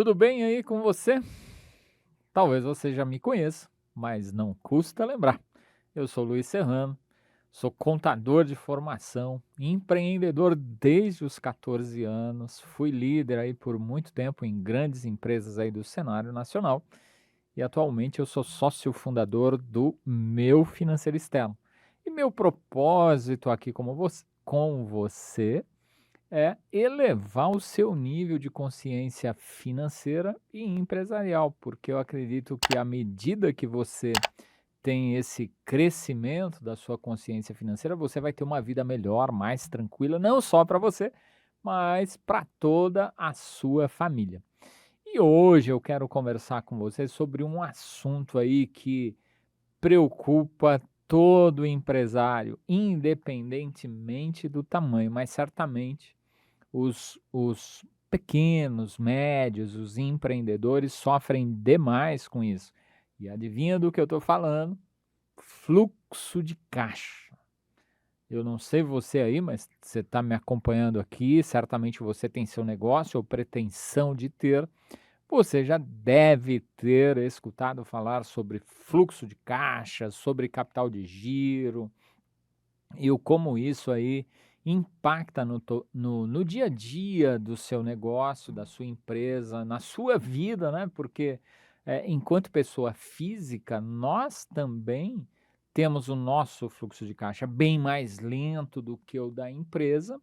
Tudo bem aí com você? Talvez você já me conheça, mas não custa lembrar. Eu sou Luiz Serrano, sou contador de formação, empreendedor desde os 14 anos, fui líder aí por muito tempo em grandes empresas aí do cenário nacional e atualmente eu sou sócio fundador do Meu Financeiro Externo. E meu propósito aqui com você é elevar o seu nível de consciência financeira e empresarial, porque eu acredito que à medida que você tem esse crescimento da sua consciência financeira, você vai ter uma vida melhor, mais tranquila, não só para você, mas para toda a sua família. E hoje eu quero conversar com você sobre um assunto aí que preocupa todo empresário, independentemente do tamanho, mas certamente os pequenos, médios, os empreendedores sofrem demais com isso. E adivinha do que eu estou falando? Fluxo de caixa. Eu não sei você aí, mas você está me acompanhando aqui, certamente você tem seu negócio ou pretensão de ter. Você já deve ter escutado falar sobre fluxo de caixa, sobre capital de giro, e o como isso aí impacta no dia a dia do seu negócio, da sua empresa, na sua vida, né? Porque enquanto pessoa física, nós também temos o nosso fluxo de caixa bem mais lento do que o da empresa,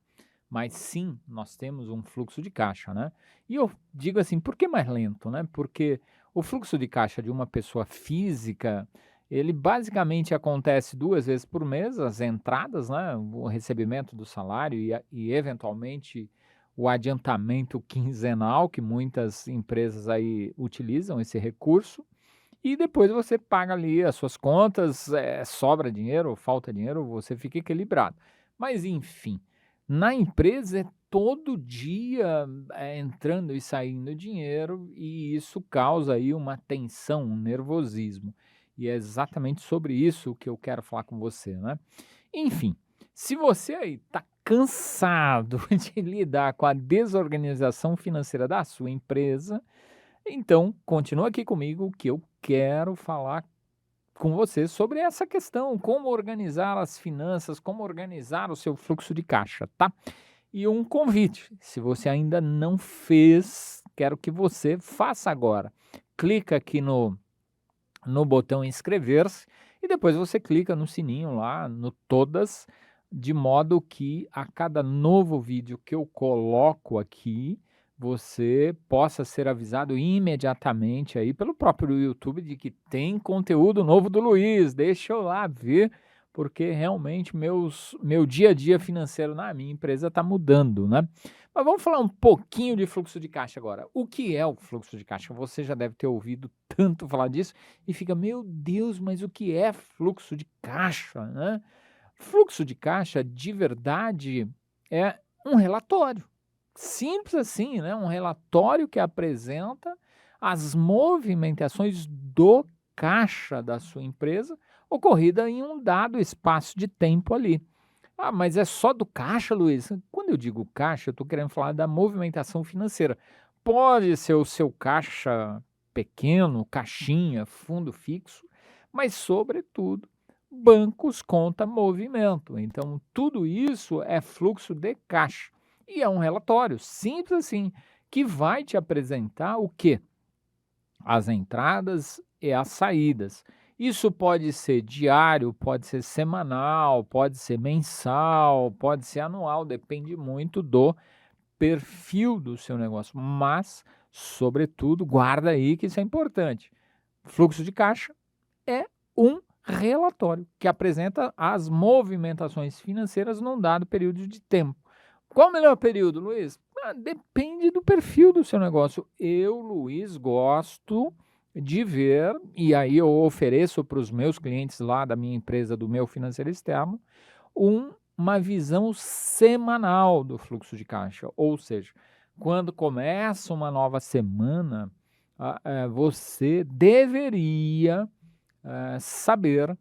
mas sim, nós temos um fluxo de caixa, né? E eu digo assim, por que mais lento, né? Porque o fluxo de caixa de uma pessoa física ele basicamente acontece 2 vezes por mês, as entradas, né, o recebimento do salário e eventualmente o adiantamento quinzenal, que muitas empresas aí utilizam esse recurso, e depois você paga ali as suas contas, sobra dinheiro ou falta dinheiro, você fica equilibrado. Mas enfim, na empresa é todo dia, entrando e saindo dinheiro, e isso causa aí uma tensão, um nervosismo. E é exatamente sobre isso que eu quero falar com você, né. Enfim, se você aí está cansado de lidar com a desorganização financeira da sua empresa, então continua aqui comigo que eu quero falar com você sobre essa questão, como organizar as finanças, como organizar o seu fluxo de caixa, tá? E um convite, se você ainda não fez, quero que você faça agora. Clica aqui no botão inscrever-se e depois você clica no sininho lá, no todas, de modo que a cada novo vídeo que eu coloco aqui, você possa ser avisado imediatamente aí pelo próprio YouTube de que tem conteúdo novo do Luiz. Deixa eu lá ver, porque realmente meu dia a dia financeiro na minha empresa está mudando, né? Mas vamos falar um pouquinho de fluxo de caixa agora. O que é o fluxo de caixa? Você já deve ter ouvido tanto falar disso e fica: "Meu Deus, mas o que é fluxo de caixa?", né. Fluxo de caixa, de verdade, é um relatório. Simples assim, né, um relatório que apresenta as movimentações do caixa da sua empresa, ocorrida em um dado espaço de tempo ali. "Ah, mas é só do caixa, Luiz?". Quando eu digo caixa, eu estou querendo falar da movimentação financeira. Pode ser o seu caixa pequeno, caixinha, fundo fixo, mas, sobretudo, bancos, conta, movimento. Então, tudo isso é fluxo de caixa. E é um relatório simples assim, que vai te apresentar o quê? As entradas e as saídas. Isso pode ser diário, pode ser semanal, pode ser mensal, pode ser anual, depende muito do perfil do seu negócio, mas, sobretudo, guarda aí que isso é importante. Fluxo de caixa é um relatório que apresenta as movimentações financeiras num dado período de tempo. Qual o melhor período, Luiz? Depende do perfil do seu negócio. Eu, Luiz, gosto de ver, e aí eu ofereço para os meus clientes lá da minha empresa, do meu financeiro externo, uma visão semanal do fluxo de caixa. Ou seja, quando começa uma nova semana, você deveria saber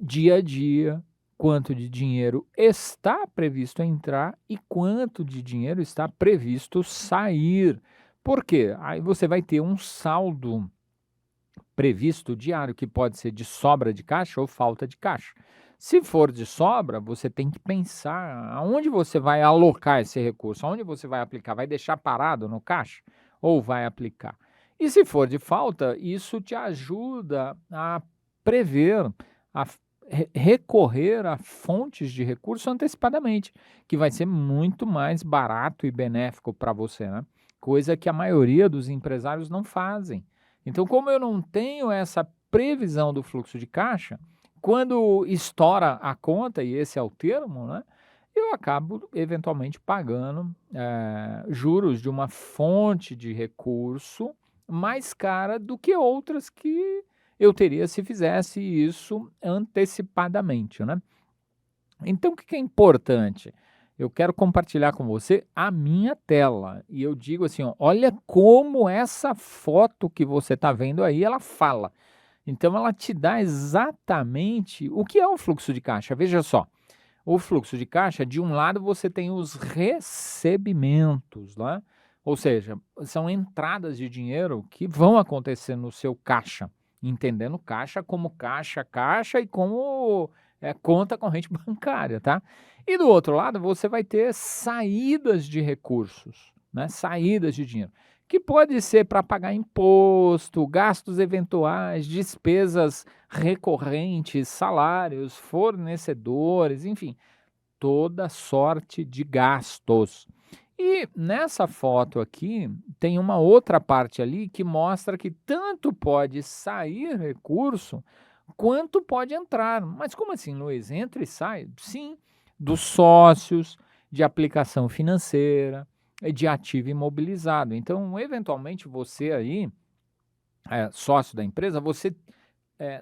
dia a dia quanto de dinheiro está previsto entrar e quanto de dinheiro está previsto sair, Por quê? Aí você vai ter um saldo previsto diário, que pode ser de sobra de caixa ou falta de caixa. Se for de sobra, você tem que pensar aonde você vai alocar esse recurso, aonde você vai aplicar, vai deixar parado no caixa ou vai aplicar? E se for de falta, isso te ajuda a prever, a recorrer a fontes de recurso antecipadamente, que vai ser muito mais barato e benéfico para você, né? Coisa que a maioria dos empresários não fazem. Então, como eu não tenho essa previsão do fluxo de caixa, quando estoura a conta, e esse é o termo, né, eu acabo eventualmente pagando juros de uma fonte de recurso mais cara do que outras que eu teria se fizesse isso antecipadamente, né? Então, o que que é importante? Eu quero compartilhar com você a minha tela. E eu digo assim, ó, olha como essa foto que você está vendo aí, ela fala. Então, ela te dá exatamente o que é o fluxo de caixa. Veja só, o fluxo de caixa, de um lado você tem os recebimentos, né? Ou seja, são entradas de dinheiro que vão acontecer no seu caixa, entendendo caixa como caixa, caixa e como conta corrente bancária, tá? E do outro lado você vai ter saídas de recursos, né? Saídas de dinheiro, que pode ser para pagar imposto, gastos eventuais, despesas recorrentes, salários, fornecedores, enfim, toda sorte de gastos. E nessa foto aqui, tem uma outra parte ali que mostra que tanto pode sair recurso, quanto pode entrar. Mas como assim, Luiz? Entra e sai? Sim, dos sócios, de aplicação financeira, de ativo imobilizado. Então, eventualmente, você aí, sócio da empresa, você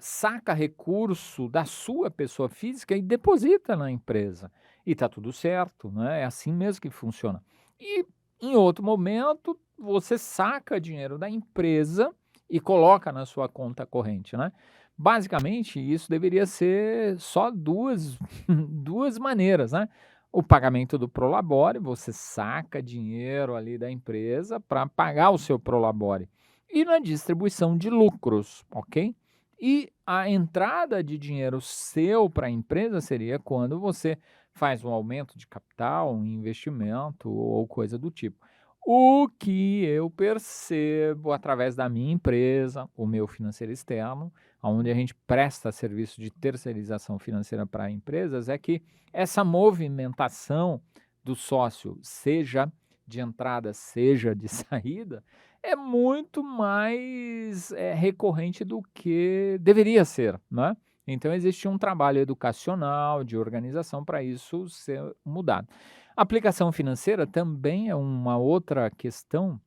saca recurso da sua pessoa física e deposita na empresa. E está tudo certo, né? É assim mesmo que funciona. E em outro momento, você saca dinheiro da empresa e coloca na sua conta corrente, né? Basicamente, isso deveria ser só duas, duas maneiras, né? O pagamento do prolabore, você saca dinheiro ali da empresa para pagar o seu prolabore. E na distribuição de lucros, ok? E a entrada de dinheiro seu para a empresa seria quando você faz um aumento de capital, um investimento ou coisa do tipo. O que eu percebo através da minha empresa, o meu financeiro externo, onde a gente presta serviço de terceirização financeira para empresas, é que essa movimentação do sócio, seja de entrada, seja de saída, é muito mais recorrente do que deveria ser, né? Então existe um trabalho educacional, de organização para isso ser mudado. Aplicação financeira também é uma outra questão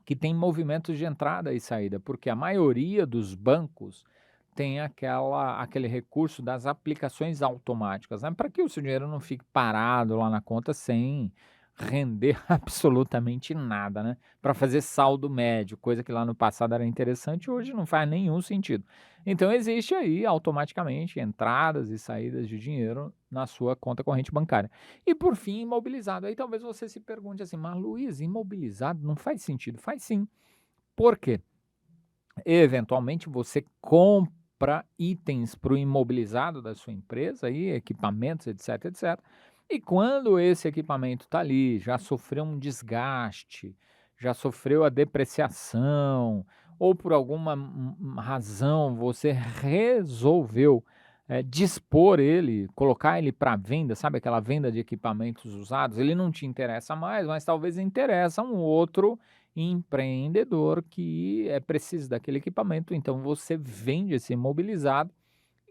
que tem movimentos de entrada e saída, porque a maioria dos bancos tem aquele recurso das aplicações automáticas, né? Para que o seu dinheiro não fique parado lá na conta sem render absolutamente nada, né? Para fazer saldo médio, coisa que lá no passado era interessante, hoje não faz nenhum sentido. Então existe aí automaticamente entradas e saídas de dinheiro na sua conta corrente bancária. E por fim, imobilizado. Aí talvez você se pergunte assim, mas Luiz, imobilizado não faz sentido? Faz sim. Por quê? Eventualmente você compra itens para o imobilizado da sua empresa, aí, equipamentos, etc, etc. E quando esse equipamento está ali, já sofreu um desgaste, já sofreu a depreciação, ou por alguma razão você resolveu dispor ele, colocar ele para venda, sabe aquela venda de equipamentos usados, ele não te interessa mais, mas talvez interessa um outro empreendedor que é preciso daquele equipamento, então você vende esse imobilizado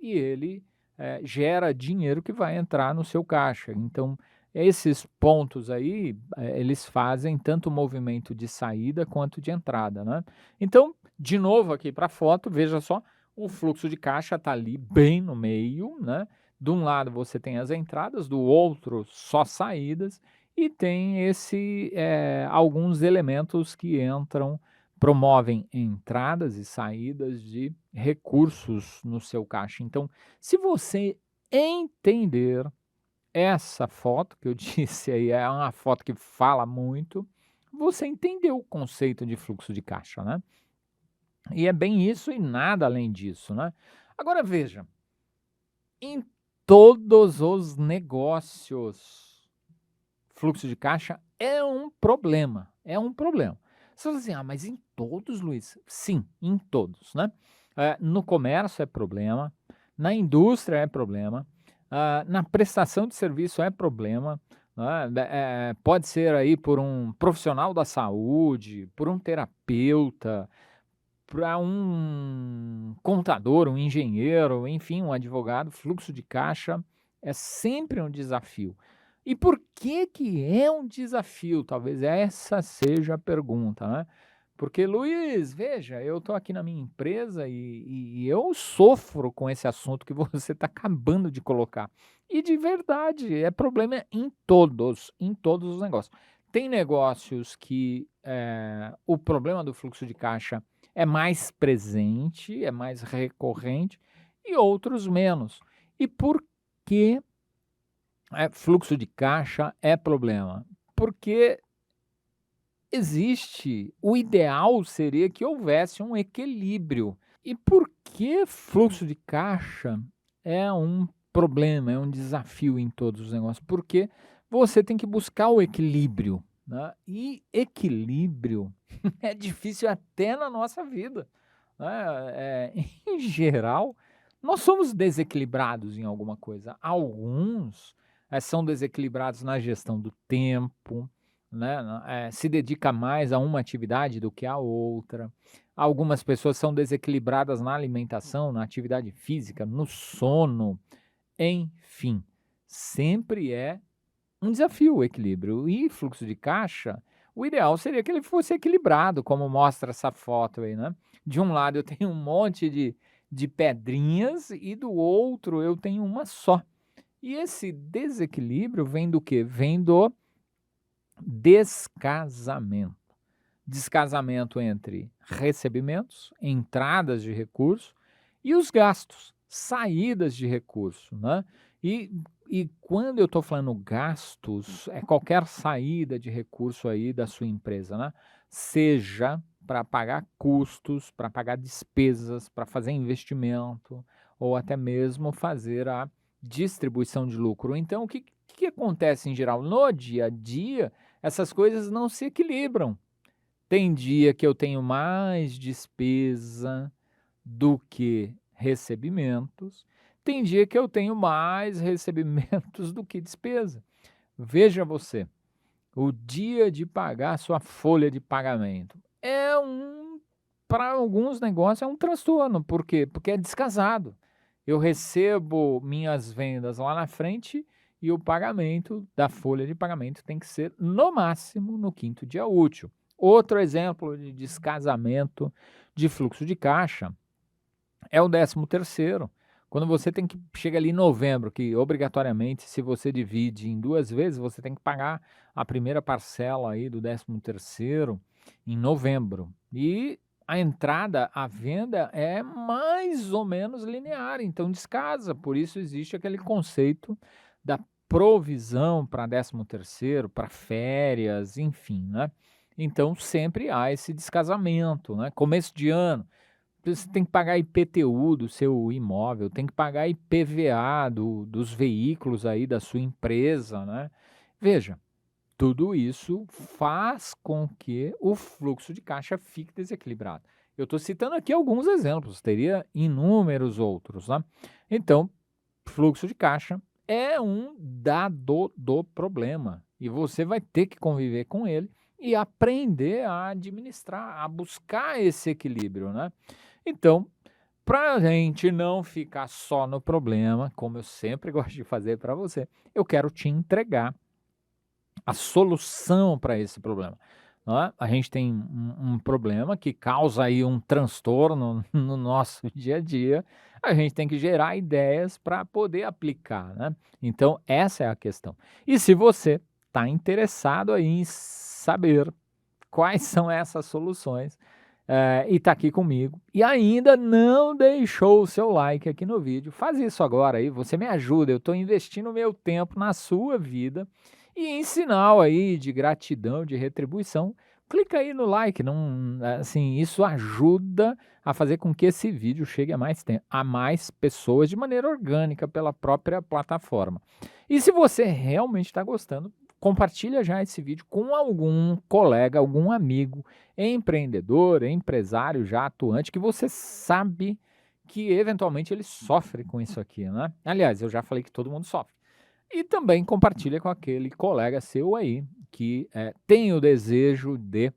e ele gera dinheiro que vai entrar no seu caixa. Então, esses pontos aí, eles fazem tanto o movimento de saída quanto de entrada, né? Então, de novo aqui para a foto, veja só, o fluxo de caixa está ali bem no meio, né? De um lado você tem as entradas, do outro só saídas, e tem alguns elementos que entram, promovem entradas e saídas de recursos no seu caixa. Então, se você entender essa foto que eu disse aí, é uma foto que fala muito, você entendeu o conceito de fluxo de caixa, né? E é bem isso e nada além disso, né? Agora veja, em todos os negócios, fluxo de caixa é um problema, é um problema. Você fala assim: "Ah, mas em todos, Luiz?" Sim, em todos, né. No comércio é problema, na indústria é problema, na prestação de serviço é problema, né, pode ser aí por um profissional da saúde, por um terapeuta, para um contador, um engenheiro, enfim, um advogado, fluxo de caixa é sempre um desafio. E por que é um desafio? Talvez essa seja a pergunta, né? Porque, Luiz, veja, eu estou aqui na minha empresa e eu sofro com esse assunto que você está acabando de colocar. E de verdade, é problema em todos os negócios. Tem negócios que o problema do fluxo de caixa é mais presente, é mais recorrente, e outros menos. E por que fluxo de caixa é problema? Porque o ideal seria que houvesse um equilíbrio. E por que fluxo de caixa é um problema, é um desafio em todos os negócios? Porque você tem que buscar o equilíbrio, né? E equilíbrio é difícil até na nossa vida, né? Em geral, nós somos desequilibrados em alguma coisa. Alguns são desequilibrados na gestão do tempo, né, se dedica mais a uma atividade do que a outra. Algumas pessoas são desequilibradas na alimentação, na atividade física, no sono, enfim, sempre é um desafio o equilíbrio. E fluxo de caixa, o ideal seria que ele fosse equilibrado, como mostra essa foto aí, né? De um lado eu tenho um monte de pedrinhas e do outro eu tenho uma só. E esse desequilíbrio vem do quê? Vem do descasamento. Descasamento entre recebimentos, entradas de recurso e os gastos, saídas de recurso, né? E, e quando eu estou falando gastos, é qualquer saída de recurso aí da sua empresa, né? Seja para pagar custos, para pagar despesas, para fazer investimento, ou até mesmo fazer a distribuição de lucro. Então, o que acontece em geral? No dia a dia, essas coisas não se equilibram. Tem dia que eu tenho mais despesa do que recebimentos, tem dia que eu tenho mais recebimentos do que despesa. Veja você, o dia de pagar sua folha de pagamento para alguns negócios é um transtorno. Por quê? Porque é descasado. Eu recebo minhas vendas lá na frente e o pagamento da folha de pagamento tem que ser no máximo no quinto dia útil. Outro exemplo de descasamento de fluxo de caixa é o 13º. Quando você chega ali em novembro, que obrigatoriamente, se você divide em 2 vezes, você tem que pagar a primeira parcela aí do 13º em novembro. E a entrada, a venda é mais ou menos linear, então descasa. Por isso existe aquele conceito da provisão para 13º, para férias, enfim, né? Então sempre há esse descasamento, né? Começo de ano, você tem que pagar IPTU do seu imóvel, tem que pagar IPVA dos veículos aí da sua empresa, né? Veja, tudo isso faz com que o fluxo de caixa fique desequilibrado. Eu estou citando aqui alguns exemplos, teria inúmeros outros, né? Então, fluxo de caixa é um dado do problema e você vai ter que conviver com ele e aprender a administrar, a buscar esse equilíbrio, né? Então, para a gente não ficar só no problema, como eu sempre gosto de fazer para você, eu quero te entregar a solução para esse problema. Não é? A gente tem um problema que causa aí um transtorno no nosso dia a dia, a gente tem que gerar ideias para poder aplicar, né? Então, essa é a questão. E se você está interessado aí em saber quais são essas soluções, e está aqui comigo, e ainda não deixou o seu like aqui no vídeo, faz isso agora aí, você me ajuda, eu estou investindo meu tempo na sua vida, E em sinal aí de gratidão, de retribuição, clica aí no like, não, assim, isso ajuda a fazer com que esse vídeo chegue a mais pessoas de maneira orgânica pela própria plataforma. E se você realmente está gostando, compartilha já esse vídeo com algum colega, algum amigo, empreendedor, empresário já atuante, que você sabe que eventualmente ele sofre com isso aqui, né? Aliás, eu já falei que todo mundo sofre. E também compartilha com aquele colega seu aí que tem o desejo de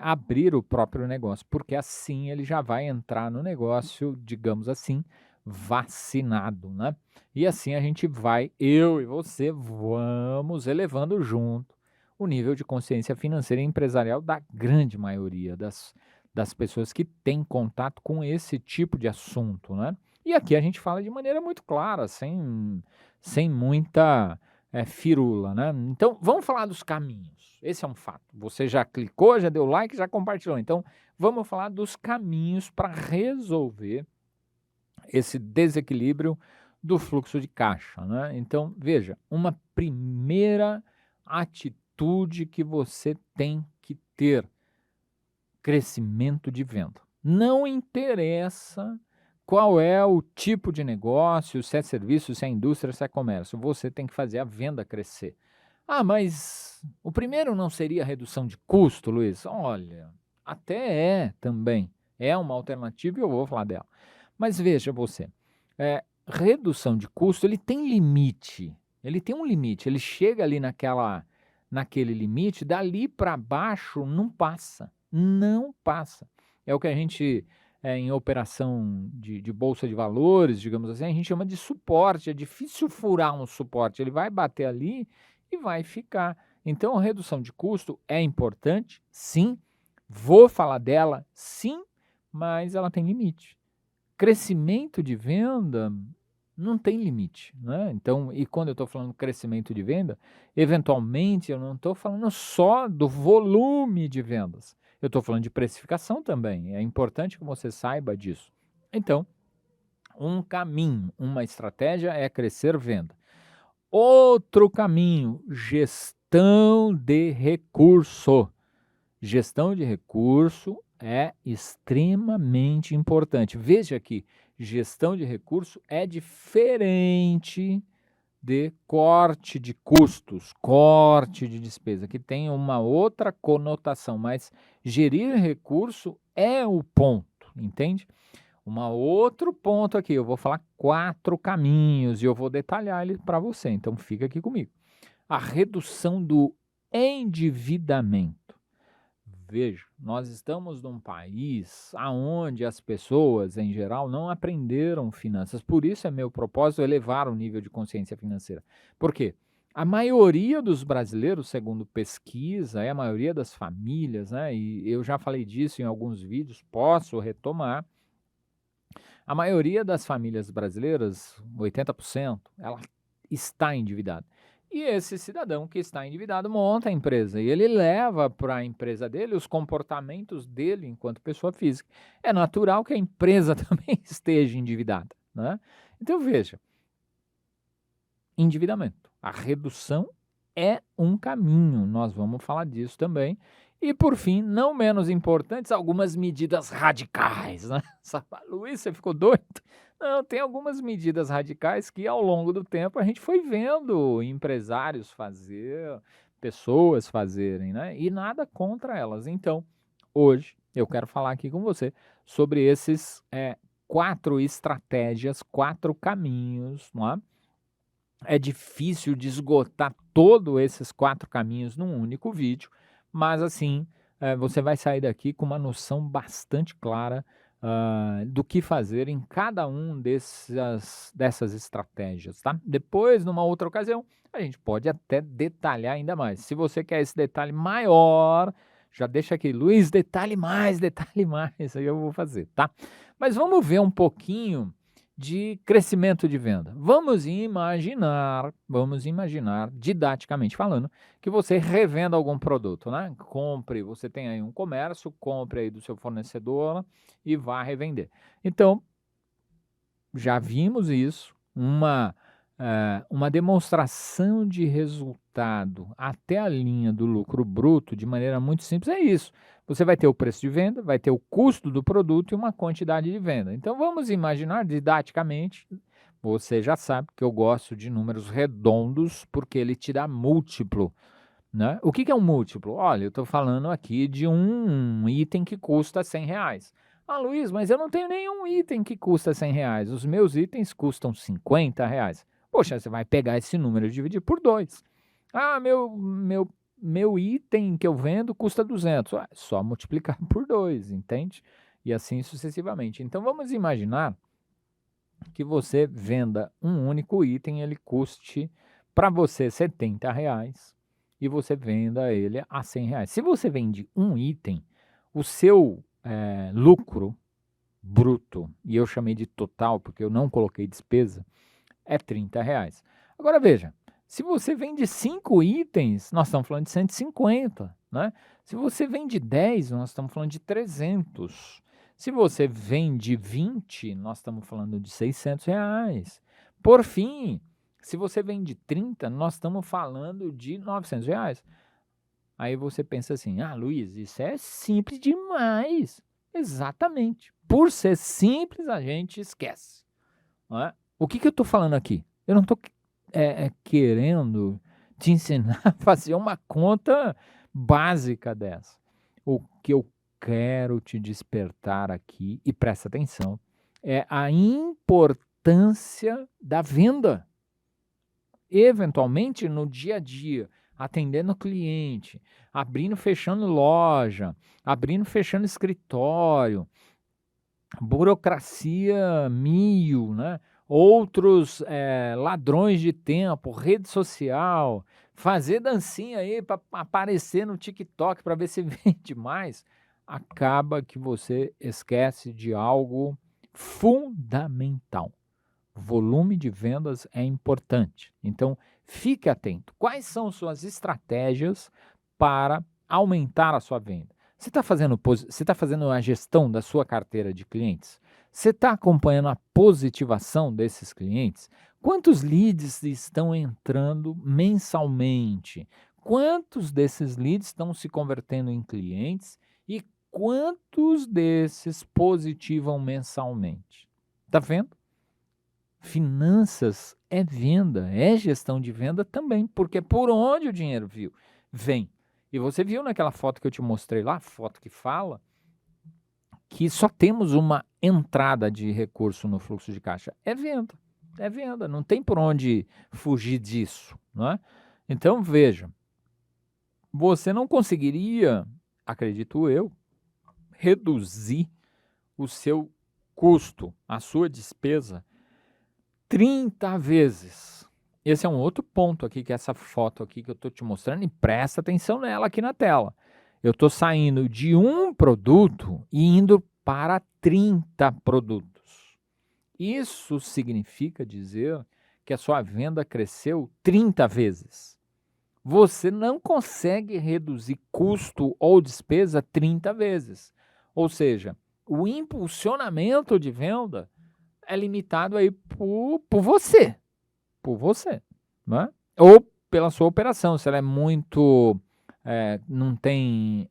abrir o próprio negócio, porque assim ele já vai entrar no negócio, digamos assim, vacinado, né? E assim a gente vai, eu e você, vamos elevando junto o nível de consciência financeira e empresarial da grande maioria das pessoas que têm contato com esse tipo de assunto, né? E aqui a gente fala de maneira muito clara, sem muita firula, né? Então, vamos falar dos caminhos. Esse é um fato. Você já clicou, já deu like, já compartilhou. Então, vamos falar dos caminhos para resolver esse desequilíbrio do fluxo de caixa, né? Então, veja, uma primeira atitude que você tem que ter: crescimento de venda. Não interessa qual é o tipo de negócio, se é serviço, se é indústria, se é comércio, você tem que fazer a venda crescer. Ah, mas o primeiro não seria a redução de custo, Luiz? Olha, até é também. É uma alternativa e eu vou falar dela. Mas veja você, redução de custo, ele tem limite. Ele tem um limite. Ele chega ali naquele limite, dali para baixo não passa. Não passa. É o que a gente, em operação de bolsa de valores, digamos assim, a gente chama de suporte. É difícil furar um suporte. Ele vai bater ali e vai ficar. Então, a redução de custo é importante, sim. Vou falar dela, sim, mas ela tem limite. Crescimento de venda não tem limite, né? Então, e quando eu estou falando crescimento de venda, eventualmente eu não estou falando só do volume de vendas. Eu estou falando de precificação também. É importante que você saiba disso. Então, um caminho, uma estratégia é crescer venda. Outro caminho, gestão de recurso. Gestão de recurso é extremamente importante. Veja que gestão de recurso é diferente de corte de custos, corte de despesa, que tem uma outra conotação, mas gerir recurso é o ponto, entende? Outro ponto aqui, eu vou falar 4 caminhos e eu vou detalhar ele para você, então fica aqui comigo. A redução do endividamento. Veja, nós estamos num país onde as pessoas, em geral, não aprenderam finanças. Por isso é meu propósito elevar o nível de consciência financeira. Por quê? A maioria dos brasileiros, segundo pesquisa, a maioria das famílias, né? E eu já falei disso em alguns vídeos, posso retomar. A maioria das famílias brasileiras, 80%, ela está endividada. E esse cidadão que está endividado monta a empresa e ele leva para a empresa dele os comportamentos dele enquanto pessoa física. É natural que a empresa também esteja endividada, né? Então veja, endividamento. A redução é um caminho, nós vamos falar disso também. E por fim, não menos importantes, algumas medidas radicais, né? Luiz, você ficou doido? Não, tem algumas medidas radicais que ao longo do tempo a gente foi vendo empresários fazer, pessoas fazerem, né? E nada contra elas. Então, hoje eu quero falar aqui com você sobre esses 4 estratégias, 4 caminhos, não é? É difícil de esgotar todos esses 4 caminhos num único vídeo, mas assim, você vai sair daqui com uma noção bastante clara do que fazer em cada um dessas estratégias, tá? Depois, numa outra ocasião, a gente pode até detalhar ainda mais. Se você quer esse detalhe maior, já deixa aqui, Luiz, detalhe mais, aí eu vou fazer, tá? Mas vamos ver um pouquinho de crescimento de venda. Vamos imaginar, didaticamente falando, que você revenda algum produto, né? Compre, você tem aí um comércio, compre aí do seu fornecedor e vá revender. Então, já vimos isso, uma uma demonstração de resultado até a linha do lucro bruto de maneira muito simples é isso. Você vai ter o preço de venda, vai ter o custo do produto e uma quantidade de venda. Então vamos imaginar didaticamente, você já sabe que eu gosto de números redondos porque ele te dá múltiplo, né? O que que é um múltiplo? Olha, eu estou falando aqui de um item que custa R$ 100. Ah, Luiz, mas eu não tenho nenhum item que custa R$ 100. Os meus itens custam R$ 50. Poxa, você vai pegar esse número e dividir por 2. Ah, meu item que eu vendo custa 200. Ah, é só multiplicar por 2, entende? E assim sucessivamente. Então vamos imaginar que você venda um único item, ele custe para você R$ 70 e você venda ele a R$ 100. Se você vende um item, o seu lucro bruto, e eu chamei de total porque eu não coloquei despesa, é R$ 30. Agora veja, se você vende 5 itens, nós estamos falando de 150, né? Se você vende 10, nós estamos falando de 300. Se você vende 20, nós estamos falando de R$ 600. Por fim, se você vende 30, nós estamos falando de R$ 900. Aí você pensa assim, ah, Luiz, isso é simples demais. Exatamente. Por ser simples, a gente esquece. Não é? O que eu estou falando aqui? Eu não estou querendo te ensinar a fazer uma conta básica dessa. O que eu quero te despertar aqui, e presta atenção, é a importância da venda. Eventualmente, no dia a dia, atendendo o cliente, abrindo e fechando loja, abrindo e fechando escritório, burocracia mil, né? Outros ladrões de tempo, rede social, fazer dancinha aí para aparecer no TikTok para ver se vende mais, acaba que você esquece de algo fundamental. Volume de vendas é importante. Então, fique atento. Quais são suas estratégias para aumentar a sua venda? Você está fazendo a gestão da sua carteira de clientes? Você está acompanhando a positivação desses clientes? Quantos leads estão entrando mensalmente? Quantos desses leads estão se convertendo em clientes? E quantos desses positivam mensalmente? Está vendo? Finanças é venda, é gestão de venda também, porque é por onde o dinheiro vem. E você viu naquela foto que eu te mostrei lá, foto que fala, que só temos uma entrada de recurso no fluxo de caixa. É venda, não tem por onde fugir disso, não é? Então, veja, você não conseguiria, acredito eu, reduzir o seu custo, a sua despesa, 30 vezes. Esse é um outro ponto aqui, que é essa foto aqui que eu estou te mostrando, e presta atenção nela aqui na tela. Eu estou saindo de um produto e indo para 30 produtos. Isso significa dizer que a sua venda cresceu 30 vezes. Você não consegue reduzir custo ou despesa 30 vezes. Ou seja, o impulsionamento de venda é limitado aí por você, né? Ou pela sua operação, se ela é muito, não tem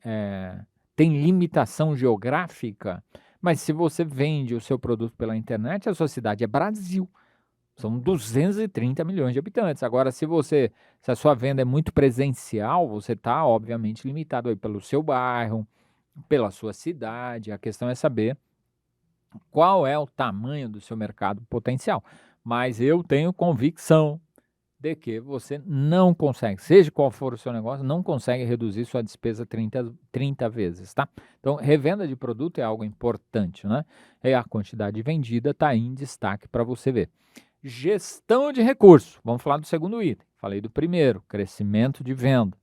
limitação geográfica, mas se você vende o seu produto pela internet, a sua cidade é Brasil, são 230 milhões de habitantes. Agora, se a sua venda é muito presencial, você está obviamente limitado aí pelo seu bairro, pela sua cidade. A questão é saber qual é o tamanho do seu mercado potencial. Mas eu tenho convicção de que você não consegue, seja qual for o seu negócio, não consegue reduzir sua despesa 30 vezes, tá? Então, revenda de produto é algo importante, né? E a quantidade vendida está em destaque para você ver. Gestão de recurso. Vamos falar do segundo item. Falei do primeiro, crescimento de venda.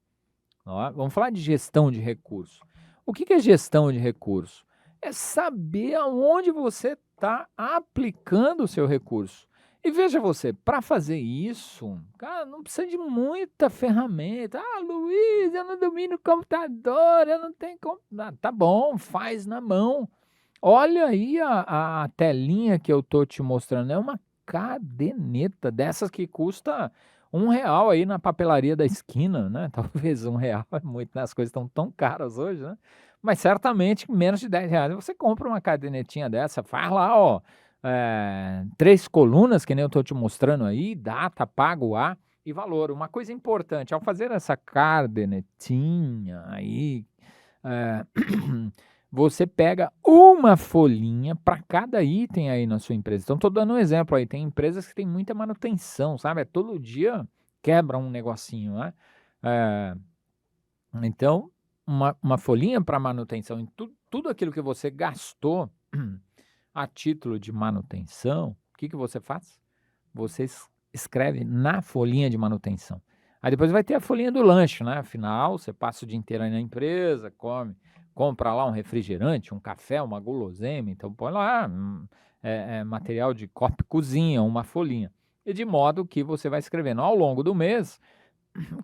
Vamos falar de gestão de recurso. O que é gestão de recurso? É saber aonde você está aplicando o seu recurso. E veja você, para fazer isso, cara, não precisa de muita ferramenta. Ah, Luiz, eu não domino o computador, eu não tenho como. Ah, tá bom, faz na mão. Olha aí a telinha que eu estou te mostrando, é uma caderneta, dessas que custa R$ 1 aí na papelaria da esquina, né? Talvez R$ 1 é muito, né? As coisas estão tão caras hoje, né? Mas certamente menos de R$ 10 você compra uma cadernetinha dessa, faz lá, ó, 3 colunas, que nem eu tô te mostrando aí, data, pago A e valor. Uma coisa importante, ao fazer essa cadernetinha aí, você pega uma folhinha para cada item aí na sua empresa. Então, estou dando um exemplo aí. Tem empresas que tem muita manutenção, sabe? Todo dia quebra um negocinho, né? Então, uma folhinha para manutenção em tudo aquilo que você gastou a título de manutenção, o que você faz? Você escreve na folhinha de manutenção. Aí depois vai ter a folhinha do lanche, né? Afinal, você passa o dia inteiro aí na empresa, compra lá um refrigerante, um café, uma guloseima, então põe lá material de copa e cozinha, uma folhinha. E de modo que você vai escrevendo ao longo do mês,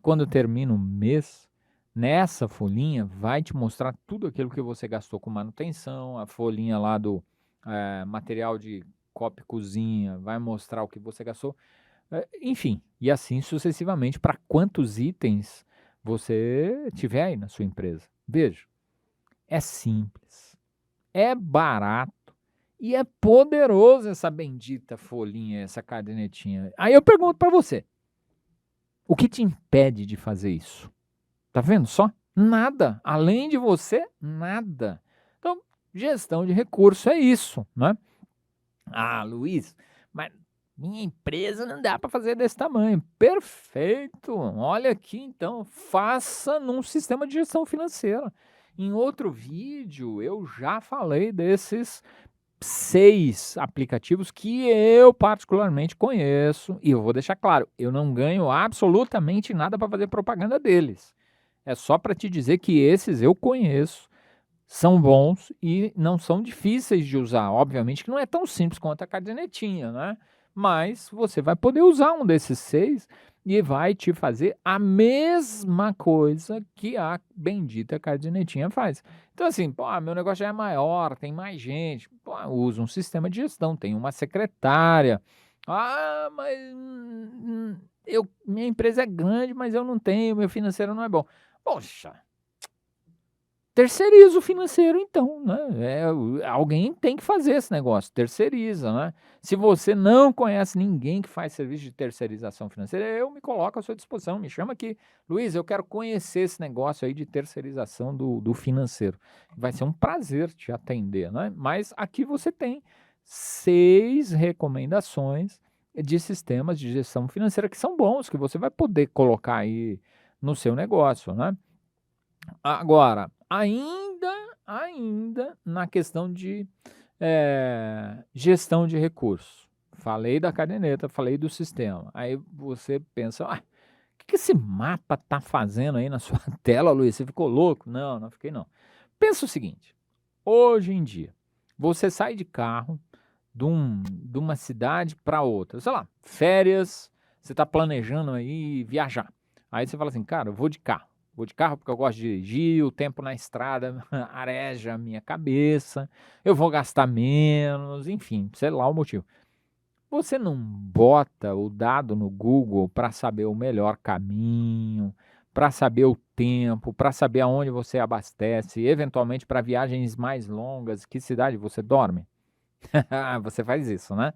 quando termina o mês, nessa folhinha vai te mostrar tudo aquilo que você gastou com manutenção, a folhinha lá do material de copa e cozinha vai mostrar o que você gastou, enfim, e assim sucessivamente para quantos itens você tiver aí na sua empresa. Veja, é simples, é barato e é poderoso essa bendita folhinha, essa cadernetinha. Aí eu pergunto para você, o que te impede de fazer isso? Tá vendo só? Nada. Além de você, nada. Então, gestão de recurso é isso, né? Ah, Luiz, mas minha empresa não dá para fazer desse tamanho. Perfeito. Olha aqui, então, faça num sistema de gestão financeira. Em outro vídeo, eu já falei desses 6 aplicativos que eu particularmente conheço, e eu vou deixar claro, eu não ganho absolutamente nada para fazer propaganda deles. É só para te dizer que esses eu conheço, são bons e não são difíceis de usar. Obviamente que não é tão simples quanto a cadernetinha, né? Mas você vai poder usar um desses 6 e vai te fazer a mesma coisa que a bendita cadernetinha faz. Então assim, pô, meu negócio já é maior, tem mais gente, pô, usa um sistema de gestão, tem uma secretária. Ah, mas minha empresa é grande, mas eu não tenho, meu financeiro não é bom. Poxa, terceiriza o financeiro então, né? Alguém tem que fazer esse negócio, terceiriza, né? Se você não conhece ninguém que faz serviço de terceirização financeira, eu me coloco à sua disposição, me chama aqui. Luiz, eu quero conhecer esse negócio aí de terceirização do financeiro. Vai ser um prazer te atender, né? Mas aqui você tem 6 recomendações de sistemas de gestão financeira que são bons, que você vai poder colocar aí no seu negócio, né? Agora, ainda na questão de gestão de recursos. Falei da caderneta, falei do sistema. Aí você pensa, o que esse mapa tá fazendo aí na sua tela, Luiz? Você ficou louco? Não, não fiquei não. Pensa o seguinte, hoje em dia, você sai de carro de uma cidade para outra, sei lá, férias, você está planejando aí viajar. Aí você fala assim, cara, eu vou de carro. Vou de carro porque eu gosto de dirigir, o tempo na estrada areja a minha cabeça, eu vou gastar menos, enfim, sei lá o motivo. Você não bota o dado no Google para saber o melhor caminho, para saber o tempo, para saber aonde você abastece, eventualmente para viagens mais longas, que cidade você dorme? Você faz isso, né?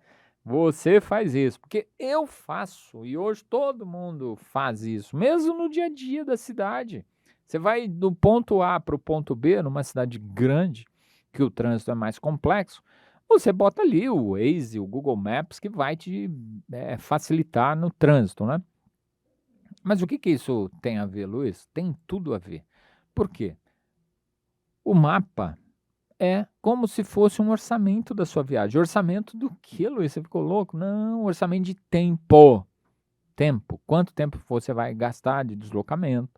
Você faz isso, porque eu faço e hoje todo mundo faz isso, mesmo no dia a dia da cidade. Você vai do ponto A para o ponto B, numa cidade grande, que o trânsito é mais complexo, você bota ali o Waze, o Google Maps, que vai te facilitar no trânsito, né? Mas o que isso tem a ver, Luiz? Tem tudo a ver. Por quê? O mapa é como se fosse um orçamento da sua viagem. Orçamento do quê, Luiz? Você ficou louco? Não, orçamento de tempo. Tempo. Quanto tempo você vai gastar de deslocamento?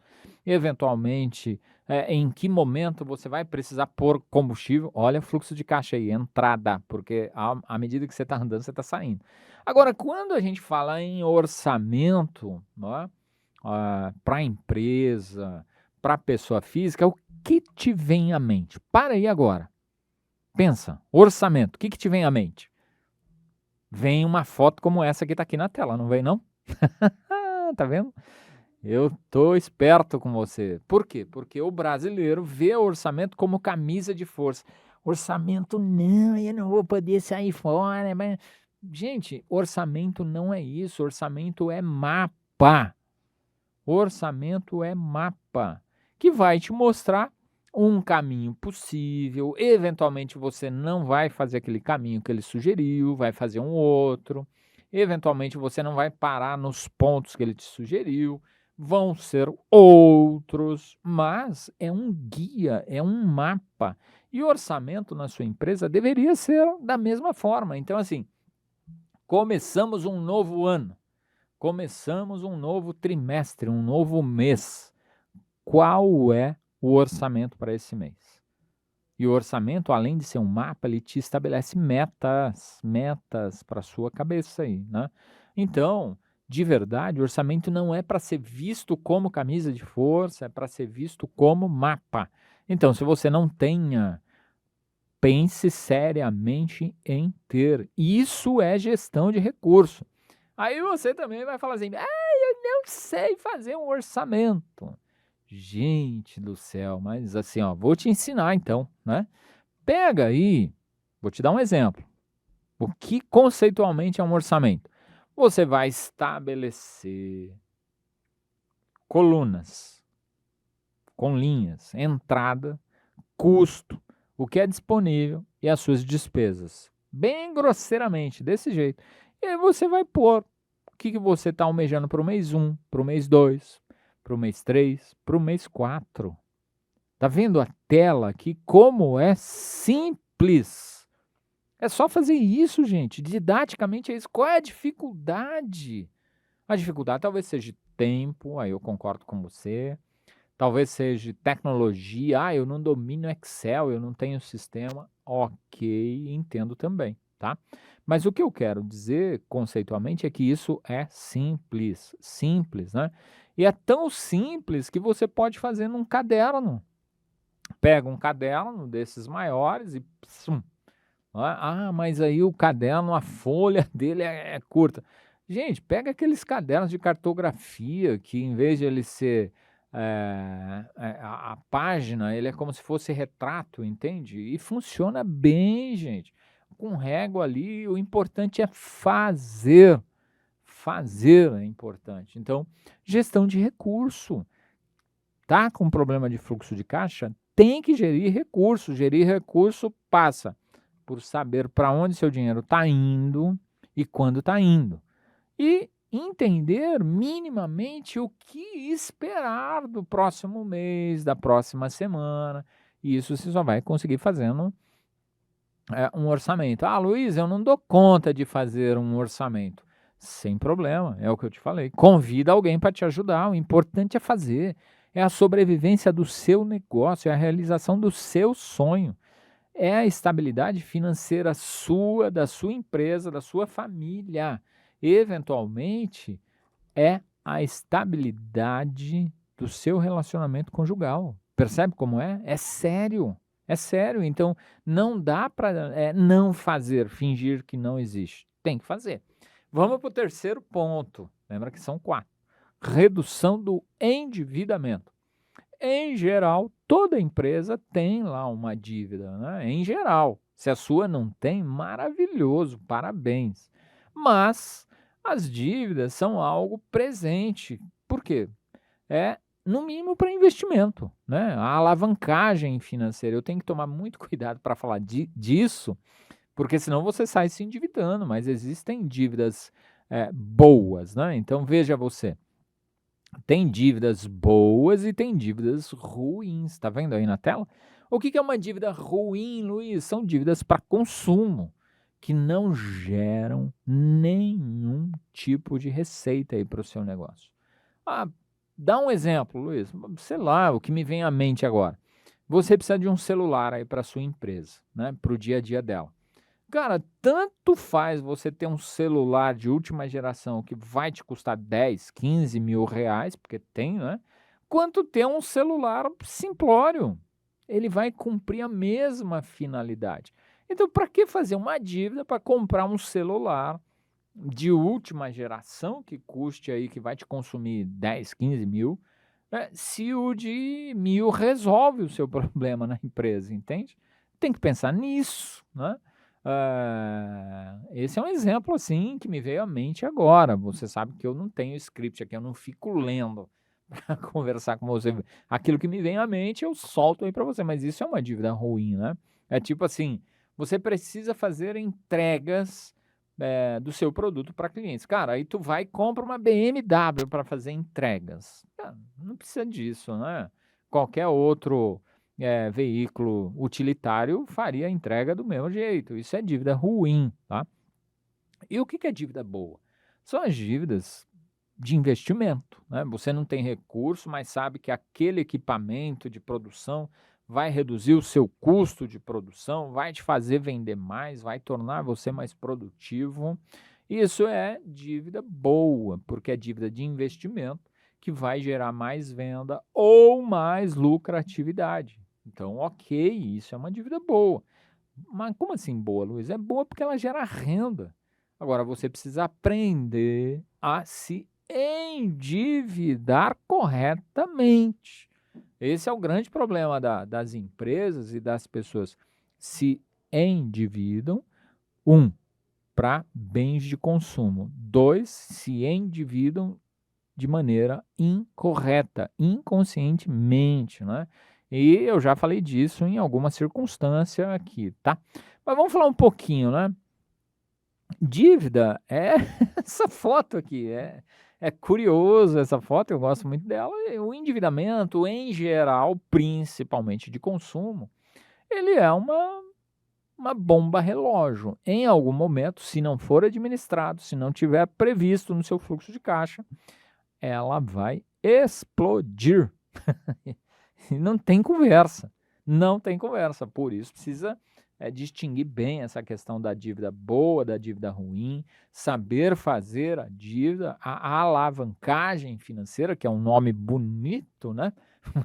Eventualmente, em que momento você vai precisar pôr combustível? Olha o fluxo de caixa aí, entrada, porque à medida que você está andando, você está saindo. Agora, quando a gente fala em orçamento, né, para a empresa, para a pessoa física, o que te vem à mente? Para aí agora. Pensa, orçamento, o que te vem à mente? vem uma foto como essa que está aqui na tela, não vem não? Tá vendo? Eu tô esperto com você. Por quê? Porque o brasileiro vê o orçamento como camisa de força. Orçamento não, eu não vou poder sair fora. Mas... Gente, orçamento não é isso. Orçamento é mapa. Orçamento é mapa que vai te mostrar um caminho possível. Eventualmente você não vai fazer aquele caminho que ele sugeriu, vai fazer um outro. Eventualmente você não vai parar nos pontos que ele te sugeriu, vão ser outros, mas é um guia, é um mapa. E o orçamento na sua empresa deveria ser da mesma forma. Então, assim, começamos um novo ano, começamos um novo trimestre, um novo mês. Qual é o orçamento para esse mês? E o orçamento, além de ser um mapa, ele te estabelece metas para a sua cabeça aí, né? Então, de verdade, o orçamento não é para ser visto como camisa de força, é para ser visto como mapa. Então, se você não tenha, pense seriamente em ter. Isso é gestão de recurso. Aí você também vai falar assim: eu não sei fazer um orçamento. Gente do céu, mas assim, ó, vou te ensinar então, né? Pega aí, vou te dar um exemplo. O que conceitualmente é um orçamento? Você vai estabelecer colunas com linhas, entrada, custo, o que é disponível e as suas despesas. Bem grosseiramente, desse jeito. E aí você vai pôr o que você está almejando para o mês 1, para o mês 2, para o mês 3, para o mês 4. Tá vendo a tela aqui? Como é simples. É só fazer isso, gente. Didaticamente é isso. Qual é a dificuldade? A dificuldade talvez seja tempo, aí eu concordo com você. Talvez seja tecnologia. Eu não domino Excel, eu não tenho sistema. Ok, entendo também, tá? Mas o que eu quero dizer conceitualmente é que isso é simples, né? E é tão simples que você pode fazer num caderno. Pega um caderno desses maiores e mas aí o caderno, a folha dele é curta. Gente, pega aqueles cadernos de cartografia que em vez de ele ser a página, ele é como se fosse retrato, entende? E funciona bem, gente. Com régua ali, o importante é fazer. Fazer é importante. Então, gestão de recurso. Tá com problema de fluxo de caixa? Tem que gerir recurso. Gerir recurso passa por saber para onde seu dinheiro está indo e quando está indo. E entender minimamente o que esperar do próximo mês, da próxima semana. E isso você só vai conseguir fazendo um orçamento. Luiz, eu não dou conta de fazer um orçamento. Sem problema, é o que eu te falei. Convida alguém para te ajudar. O importante é fazer. É a sobrevivência do seu negócio, é a realização do seu sonho. É a estabilidade financeira sua, da sua empresa, da sua família. Eventualmente, é a estabilidade do seu relacionamento conjugal. Percebe como é? É sério. É sério. Então, não dá para não fazer, fingir que não existe. Tem que fazer. Vamos para o terceiro ponto. Lembra que são 4. Redução do endividamento. Em geral, toda empresa tem lá uma dívida, né? Em geral. Se a sua não tem, maravilhoso, parabéns. Mas as dívidas são algo presente. Por quê? É, no mínimo, para investimento, né? A alavancagem financeira. Eu tenho que tomar muito cuidado para falar disso, porque senão você sai se endividando, mas existem dívidas boas, né? Então, veja você. Tem dívidas boas e tem dívidas ruins. Tá vendo aí na tela? O que é uma dívida ruim, Luiz? São dívidas para consumo que não geram nenhum tipo de receita aí para o seu negócio. Dá um exemplo, Luiz. Sei lá, o que me vem à mente agora. Você precisa de um celular aí para sua empresa, né? Para o dia a dia dela. Cara, tanto faz você ter um celular de última geração que vai te custar 10, 15 mil reais, porque tem, né? Quanto ter um celular simplório. Ele vai cumprir a mesma finalidade. Então, para que fazer uma dívida para comprar um celular de última geração que custe aí, que vai te consumir 10, 15 mil, né, se o de 1.000 resolve o seu problema na empresa, entende? Tem que pensar nisso, né? Esse é um exemplo, assim, que me veio à mente agora. Você sabe que eu não tenho script aqui, eu não fico lendo para conversar com você. Aquilo que me vem à mente, eu solto aí para você, mas isso é uma dívida ruim, né? É tipo assim, você precisa fazer entregas do seu produto para clientes. Cara, aí tu vai e compra uma BMW para fazer entregas. Não precisa disso, né? Qualquer outro veículo utilitário faria a entrega do mesmo jeito. Isso é dívida ruim, tá? E o que é dívida boa? São as dívidas de investimento, né? Você não tem recurso, mas sabe que aquele equipamento de produção vai reduzir o seu custo de produção, vai te fazer vender mais, vai tornar você mais produtivo. Isso é dívida boa, porque é dívida de investimento que vai gerar mais venda ou mais lucratividade. Então, ok, isso é uma dívida boa. Mas como assim boa, Luiz? É boa porque ela gera renda. Agora, você precisa aprender a se endividar corretamente. Esse é o grande problema das empresas e das pessoas. Se endividam, para bens de consumo. 2, se endividam de maneira incorreta, inconscientemente, né? E eu já falei disso em alguma circunstância aqui, tá? Mas vamos falar um pouquinho, né? Dívida é essa foto aqui, é curioso essa foto, eu gosto muito dela. O endividamento, em geral, principalmente de consumo, ele é uma bomba relógio. Em algum momento, se não for administrado, se não tiver previsto no seu fluxo de caixa, ela vai explodir. Não tem conversa, não tem conversa. Por isso precisa distinguir bem essa questão da dívida boa, da dívida ruim, saber fazer a dívida, a alavancagem financeira, que é um nome bonito, né?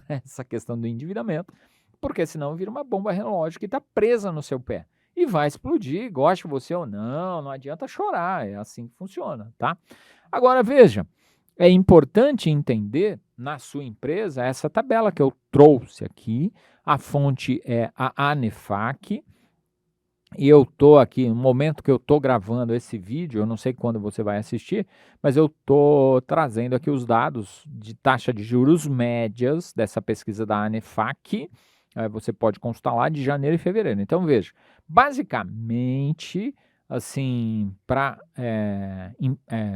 Essa questão do endividamento, porque senão vira uma bomba relógio que está presa no seu pé. E vai explodir, goste você ou não, não adianta chorar, é assim que funciona, tá? Agora veja, é importante entender na sua empresa essa tabela que eu trouxe aqui. A fonte é a ANEFAC. E eu estou aqui, no momento que eu estou gravando esse vídeo, eu não sei quando você vai assistir, mas eu estou trazendo aqui os dados de taxa de juros médias dessa pesquisa da ANEFAC. Você pode consultar lá de janeiro e fevereiro. Então, veja, basicamente, assim, para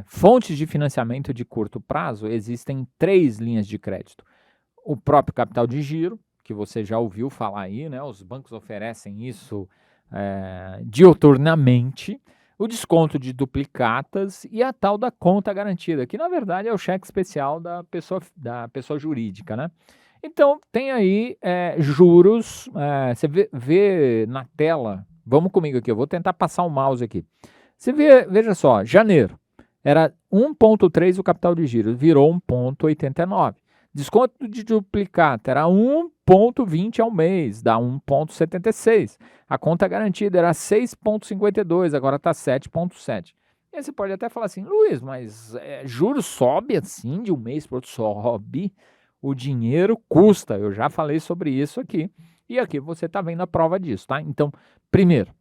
fontes de financiamento de curto prazo, existem 3 linhas de crédito. O próprio capital de giro, que você já ouviu falar aí, né? Os bancos oferecem isso diuturnamente, o desconto de duplicatas e a tal da conta garantida, que na verdade é o cheque especial da pessoa jurídica, né? Então, tem aí juros, você vê na tela, vamos comigo aqui, eu vou tentar passar o mouse aqui. Você veja só, janeiro, era 1,3 o capital de giro, virou 1,89. Desconto de duplicata era 1,20 ao mês, dá 1,76. A conta garantida era 6,52, agora está 7,7. E aí você pode até falar assim, Luiz, mas juros sobe assim de um mês para outro? Sobe. O dinheiro custa, eu já falei sobre isso aqui. E aqui você está vendo a prova disso, tá? Então, primeiro,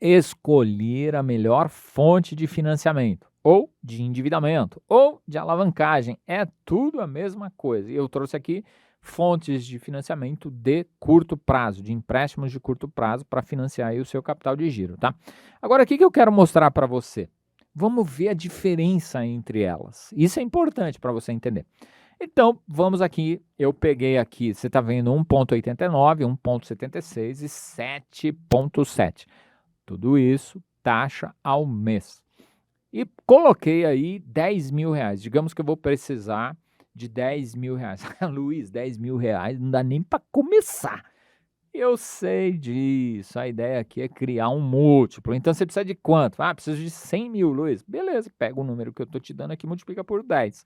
escolher a melhor fonte de financiamento, ou de endividamento, ou de alavancagem. É tudo a mesma coisa. E eu trouxe aqui fontes de financiamento de curto prazo, de empréstimos de curto prazo para financiar aí o seu capital de giro, tá? Agora, o que eu quero mostrar para você? Vamos ver a diferença entre elas. Isso é importante para você entender. Então, vamos aqui, eu peguei aqui, você está vendo 1,89, 1,76 e 7,7. Tudo isso, taxa ao mês. E coloquei aí 10 mil reais. Digamos que eu vou precisar de 10 mil reais. Luiz, 10 mil reais não dá nem para começar. Eu sei disso. A ideia aqui é criar um múltiplo. Então, você precisa de quanto? Preciso de 100 mil, Luiz. Beleza, pega o número que eu estou te dando aqui e multiplica por 10.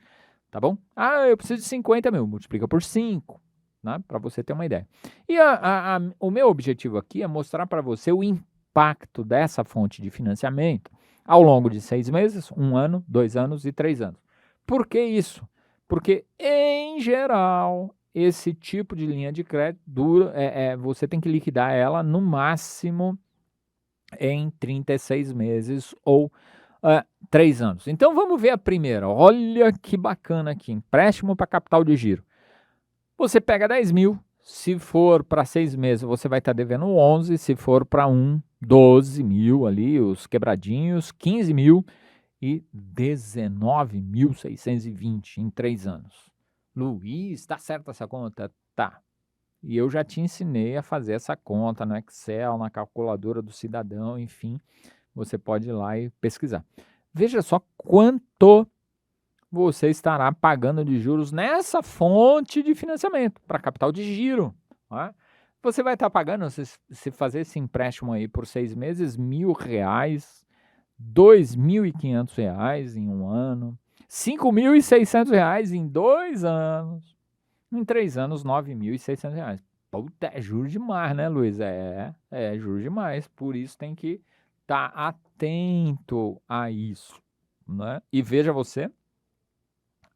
Tá bom? Eu preciso de 50 mil. Multiplica por 5. né, para você ter uma ideia. E o meu objetivo aqui é mostrar para você o impacto dessa fonte de financiamento ao longo de 6 meses, 1 ano, 2 anos e 3 anos. Por que isso? Porque, em geral, esse tipo de linha de crédito você tem que liquidar ela no máximo em 36 meses ou 3 anos. Então vamos ver a primeira. Olha que bacana aqui, empréstimo para capital de giro. Você pega 10 mil, se for para 6 meses você vai estar devendo 11, se for para 12 mil ali, os quebradinhos, 15 mil e 19.620 em 3 anos. Luiz, tá certa essa conta? Tá. E eu já te ensinei a fazer essa conta no Excel, na calculadora do cidadão, enfim, você pode ir lá e pesquisar. Veja só quanto você estará pagando de juros nessa fonte de financiamento para capital de giro. Né? Você vai estar pagando, se fazer esse empréstimo aí por 6 meses, R$1.000, R$2.500 em 1 ano, R$5.600 em 2 anos, em 3 anos, R$9.600. Puta, é juros demais, né, Luiz? É juros demais, por isso tem que estar atento a isso. Né? E veja você,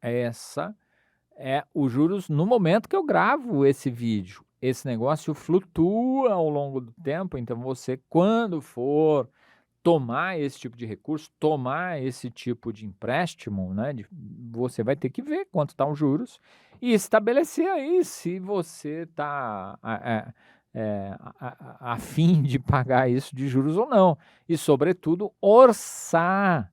essa é os juros no momento que eu gravo esse vídeo. Esse negócio flutua ao longo do tempo, então você, quando for tomar esse tipo de recurso, tomar esse tipo de empréstimo, né, você vai ter que ver quanto estão os juros e estabelecer aí se você está a fim de pagar isso de juros ou não. E, sobretudo, orçar.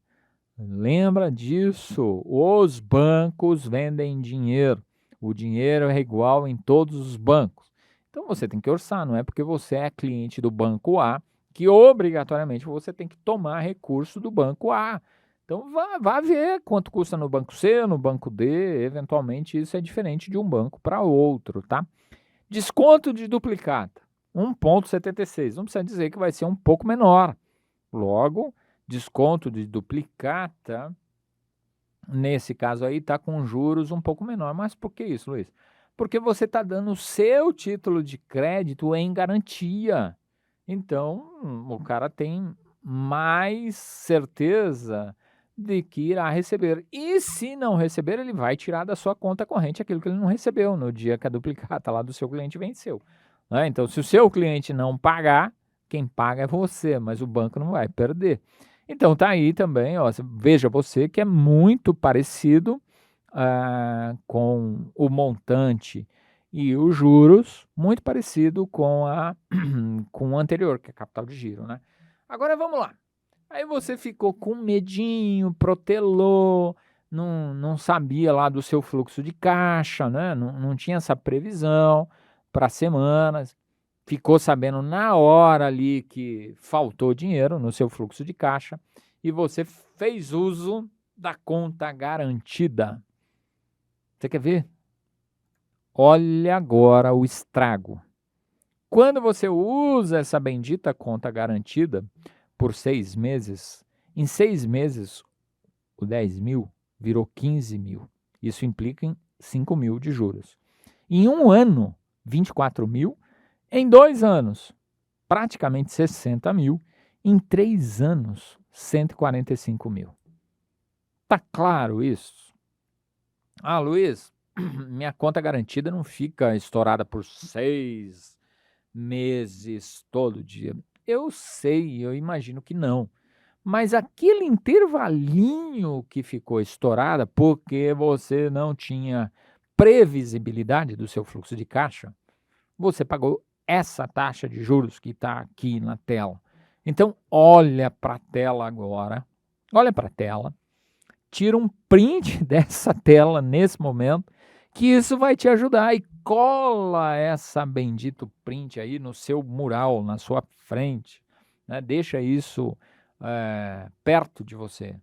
Lembra disso, os bancos vendem dinheiro, o dinheiro é igual em todos os bancos. Então você tem que orçar, não é porque você é cliente do banco A que obrigatoriamente você tem que tomar recurso do banco A. Então vá ver quanto custa no banco C, no banco D, eventualmente isso é diferente de um banco para outro, tá? Desconto de duplicata, 1,76, não precisa dizer que vai ser um pouco menor. Logo, desconto de duplicata, nesse caso aí, está com juros um pouco menor. Mas por que isso, Luiz? Porque você está dando o seu título de crédito em garantia. Então, o cara tem mais certeza de que irá receber. E se não receber, ele vai tirar da sua conta corrente aquilo que ele não recebeu no dia que a duplicata lá do seu cliente venceu. Né? Então, se o seu cliente não pagar, quem paga é você, mas o banco não vai perder. Então tá aí também, ó, veja você que é muito parecido com o montante e os juros, muito parecido com com o anterior, que é capital de giro, né? Agora vamos lá. Aí você ficou com medinho, protelou, não sabia lá do seu fluxo de caixa, né? Não tinha essa previsão para semanas. Ficou sabendo na hora ali que faltou dinheiro no seu fluxo de caixa e você fez uso da conta garantida. Você quer ver? Olha agora o estrago. Quando você usa essa bendita conta garantida por 6 meses, em 6 meses o 10 mil virou 15 mil. Isso implica em 5 mil de juros. Em 1 ano, 24 mil. Em 2 anos, praticamente 60 mil. Em 3 anos, 145 mil. Tá claro isso? Ah, Luiz, minha conta garantida não fica estourada por 6 meses todo dia. Eu sei, eu imagino que não. Mas aquele intervalinho que ficou estourada porque você não tinha previsibilidade do seu fluxo de caixa, você pagou essa taxa de juros que está aqui na tela. Então, olha para a tela agora, olha para a tela, tira um print dessa tela nesse momento, que isso vai te ajudar e cola essa bendito print aí no seu mural, na sua frente, né? Deixa isso perto de você.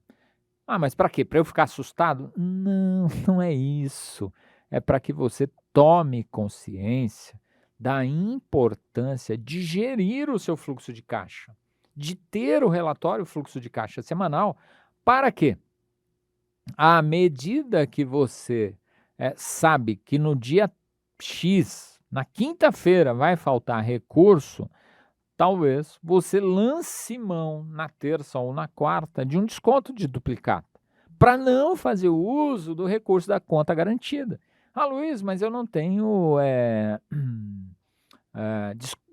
Ah, mas para quê? Para eu ficar assustado? Não, não é isso. É para que você tome consciência da importância de gerir o seu fluxo de caixa, de ter o relatório fluxo de caixa semanal. Para quê? À medida que você sabe que no dia X, na quinta-feira vai faltar recurso, talvez você lance mão na terça ou na quarta de um desconto de duplicata, para não fazer o uso do recurso da conta garantida. Ah, Luiz, mas eu não tenho,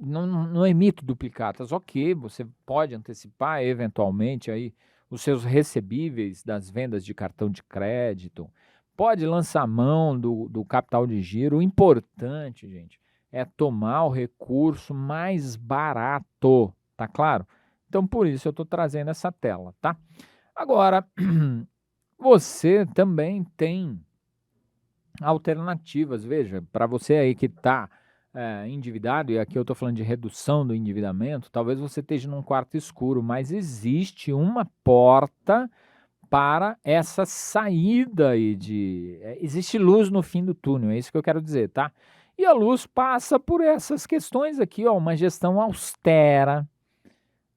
não emito duplicatas. Ok, você pode antecipar eventualmente aí os seus recebíveis das vendas de cartão de crédito, pode lançar mão do capital de giro. O importante, gente, é tomar o recurso mais barato, tá claro? Então, por isso eu estou trazendo essa tela, tá? Agora, você também tem alternativas, veja, para você aí que está endividado, e aqui eu estou falando de redução do endividamento, talvez você esteja num quarto escuro, mas existe uma porta para essa saída aí existe luz no fim do túnel, é isso que eu quero dizer, tá? E a luz passa por essas questões aqui, ó, uma gestão austera,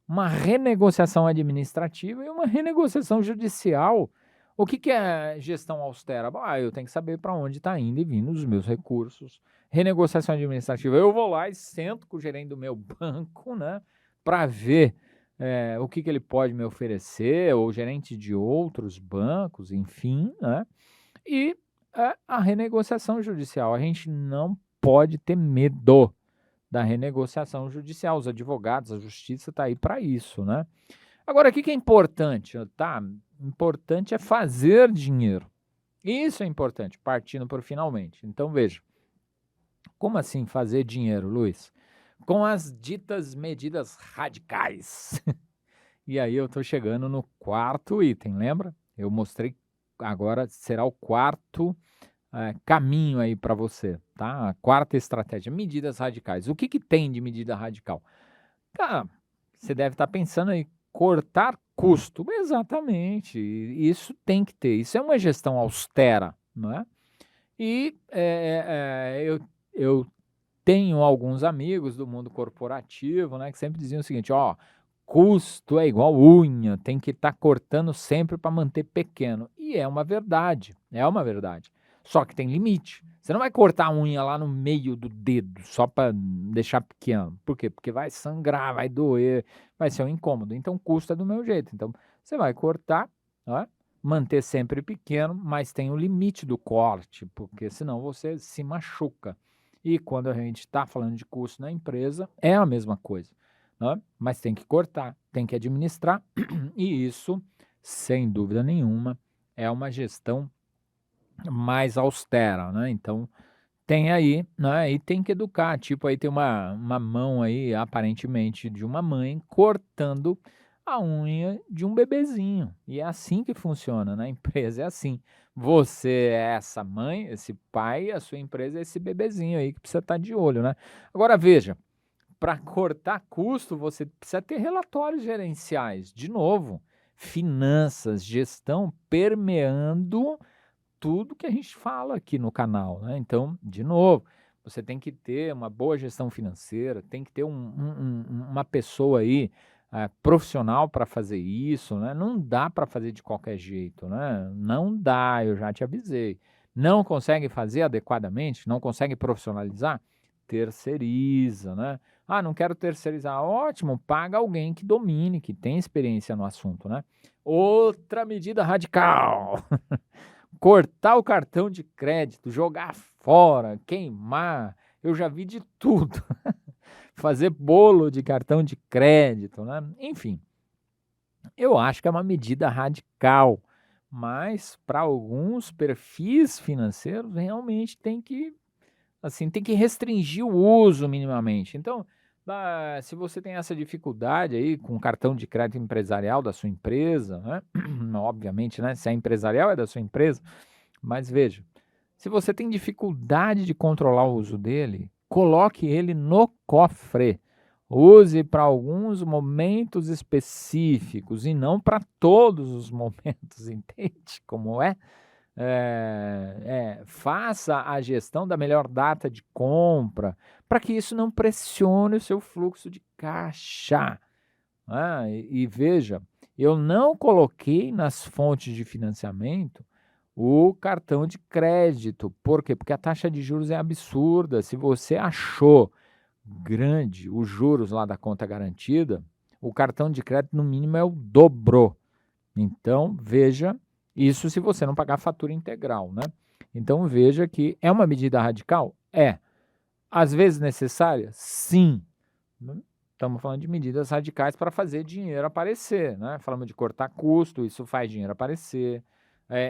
uma renegociação administrativa e uma renegociação judicial. O que é gestão austera? Eu tenho que saber para onde está indo e vindo os meus recursos. Renegociação administrativa, eu vou lá e sento com o gerente do meu banco, né, para ver o que ele pode me oferecer, ou gerente de outros bancos, enfim, né? E a renegociação judicial, a gente não pode ter medo da renegociação judicial. Os advogados, a justiça está aí para isso, né? Agora, o que é importante, tá? Importante é fazer dinheiro. Isso é importante, partindo por finalmente. Então, veja, como assim fazer dinheiro, Luiz? Com as ditas medidas radicais. E aí eu estou chegando no quarto item, lembra? Eu mostrei, agora será o quarto caminho aí para você, tá? A quarta estratégia, medidas radicais. O que tem de medida radical? Cara, você deve estar pensando aí, cortar custo. Exatamente, isso tem que ter. Isso é uma gestão austera, não é? E eu tenho alguns amigos do mundo corporativo, né, que sempre diziam o seguinte, ó, custo é igual unha, tem que estar cortando sempre para manter pequeno. E é uma verdade, é uma verdade. Só que tem limite. Você não vai cortar a unha lá no meio do dedo só para deixar pequeno. Por quê? Porque vai sangrar, vai doer, vai ser um incômodo. Então, custo é do meu jeito. Então, você vai cortar, ó, manter sempre pequeno, mas tem o limite do corte, porque senão você se machuca. E quando a gente está falando de custo na empresa, é a mesma coisa, né? Mas tem que cortar, tem que administrar, e isso, sem dúvida nenhuma, é uma gestão mais austera, né? Então, tem aí, né? E tem que educar, tipo, aí tem uma mão aí, aparentemente, de uma mãe cortando a unha de um bebezinho. E é assim que funciona, na empresa é assim. Você é essa mãe, esse pai, a sua empresa é esse bebezinho aí que precisa estar de olho, né? Agora veja, para cortar custo, você precisa ter relatórios gerenciais. De novo, finanças, gestão permeando tudo que a gente fala aqui no canal, né? Então, de novo, você tem que ter uma boa gestão financeira, tem que ter uma pessoa aí profissional para fazer isso, né? Não dá para fazer de qualquer jeito, né? Não dá, eu já te avisei. Não consegue fazer adequadamente, não consegue profissionalizar? Terceiriza, né? Ah, não quero terceirizar. Ótimo, paga alguém que domine, que tem experiência no assunto, né? Outra medida radical. Cortar o cartão de crédito, jogar fora, queimar, eu já vi de tudo. Fazer bolo de cartão de crédito, né? Enfim, eu acho que é uma medida radical, mas para alguns perfis financeiros realmente tem que restringir o uso minimamente. Então, se você tem essa dificuldade aí com o cartão de crédito empresarial da sua empresa, né? Obviamente, né? Se é empresarial é da sua empresa, mas veja, se você tem dificuldade de controlar o uso dele, coloque ele no cofre. Use para alguns momentos específicos e não para todos os momentos, entende como é? Faça a gestão da melhor data de compra, para que isso não pressione o seu fluxo de caixa. E veja, eu não coloquei nas fontes de financiamento o cartão de crédito. Por quê? Porque a taxa de juros é absurda. Se você achou grande os juros lá da conta garantida, o cartão de crédito no mínimo é o dobro. Então, veja, isso se você não pagar a fatura integral, né? Então, veja que é uma medida radical? É. Às vezes necessária? Sim. Estamos falando de medidas radicais para fazer dinheiro aparecer, né? Falamos de cortar custo, isso faz dinheiro aparecer.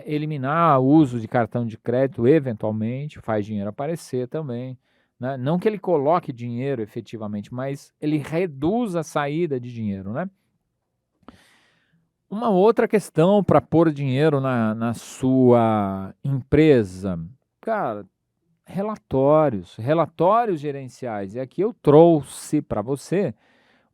Eliminar o uso de cartão de crédito, eventualmente, faz dinheiro aparecer também. Né? Não que ele coloque dinheiro efetivamente, mas ele reduz a saída de dinheiro, né? Uma outra questão para pôr dinheiro na sua empresa, cara, relatórios gerenciais. E aqui eu trouxe para você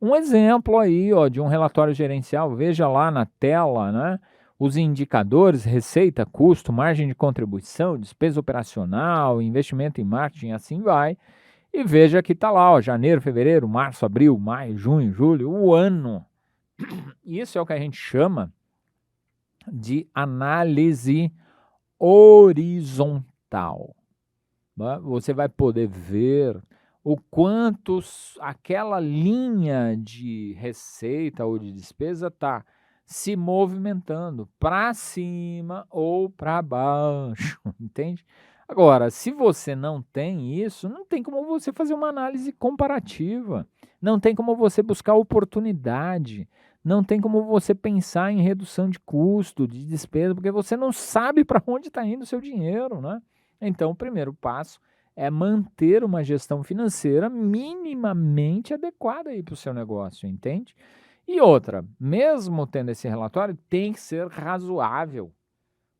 um exemplo aí, ó, de um relatório gerencial. Veja lá na tela, né? Os indicadores, receita, custo, margem de contribuição, despesa operacional, investimento em marketing, assim vai. E veja que está lá, ó, janeiro, fevereiro, março, abril, maio, junho, julho, o ano. Isso é o que a gente chama de análise horizontal. Né? Você vai poder ver o quanto aquela linha de receita ou de despesa está se movimentando para cima ou para baixo, entende? Agora, se você não tem isso, não tem como você fazer uma análise comparativa, não tem como você buscar oportunidade, não tem como você pensar em redução de custo, de despesa, porque você não sabe para onde está indo o seu dinheiro, né? Então, o primeiro passo é manter uma gestão financeira minimamente adequada para o seu negócio, entende? E outra, mesmo tendo esse relatório, tem que ser razoável.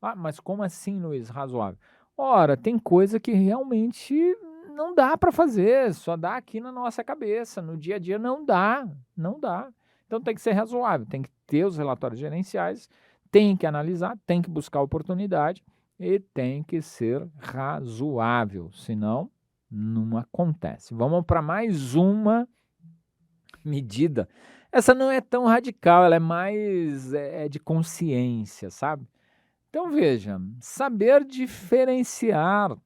Ah, mas como assim, Luiz, razoável? Ora, tem coisa que realmente não dá para fazer, só dá aqui na nossa cabeça, no dia a dia não dá, não dá. Então tem que ser razoável, tem que ter os relatórios gerenciais, tem que analisar, tem que buscar oportunidade e tem que ser razoável, senão não acontece. Vamos para mais uma medida. Essa não é tão radical, ela é mais de consciência, sabe? Então veja, saber diferenciar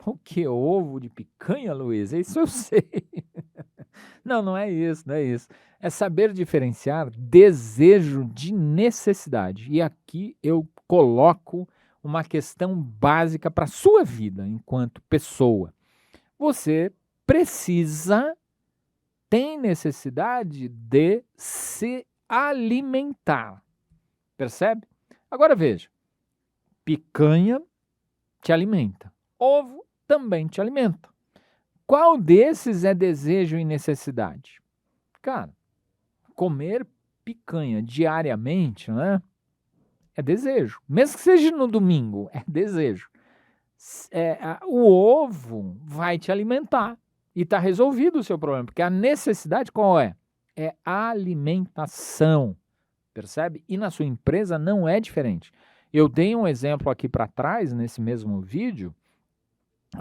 o que é ovo de picanha, Luiz, isso eu sei. Não, não é isso, não é isso. É saber diferenciar desejo de necessidade. E aqui eu coloco uma questão básica para a sua vida enquanto pessoa. Você precisa, tem necessidade de se alimentar. Percebe? Agora veja, picanha te alimenta, ovo também te alimenta. Qual desses é desejo e necessidade? Cara, comer picanha diariamente, né? É desejo. Mesmo que seja no domingo, é desejo. O ovo vai te alimentar e está resolvido o seu problema, porque a necessidade qual é? É alimentação, percebe? E na sua empresa não é diferente. Eu dei um exemplo aqui para trás, nesse mesmo vídeo,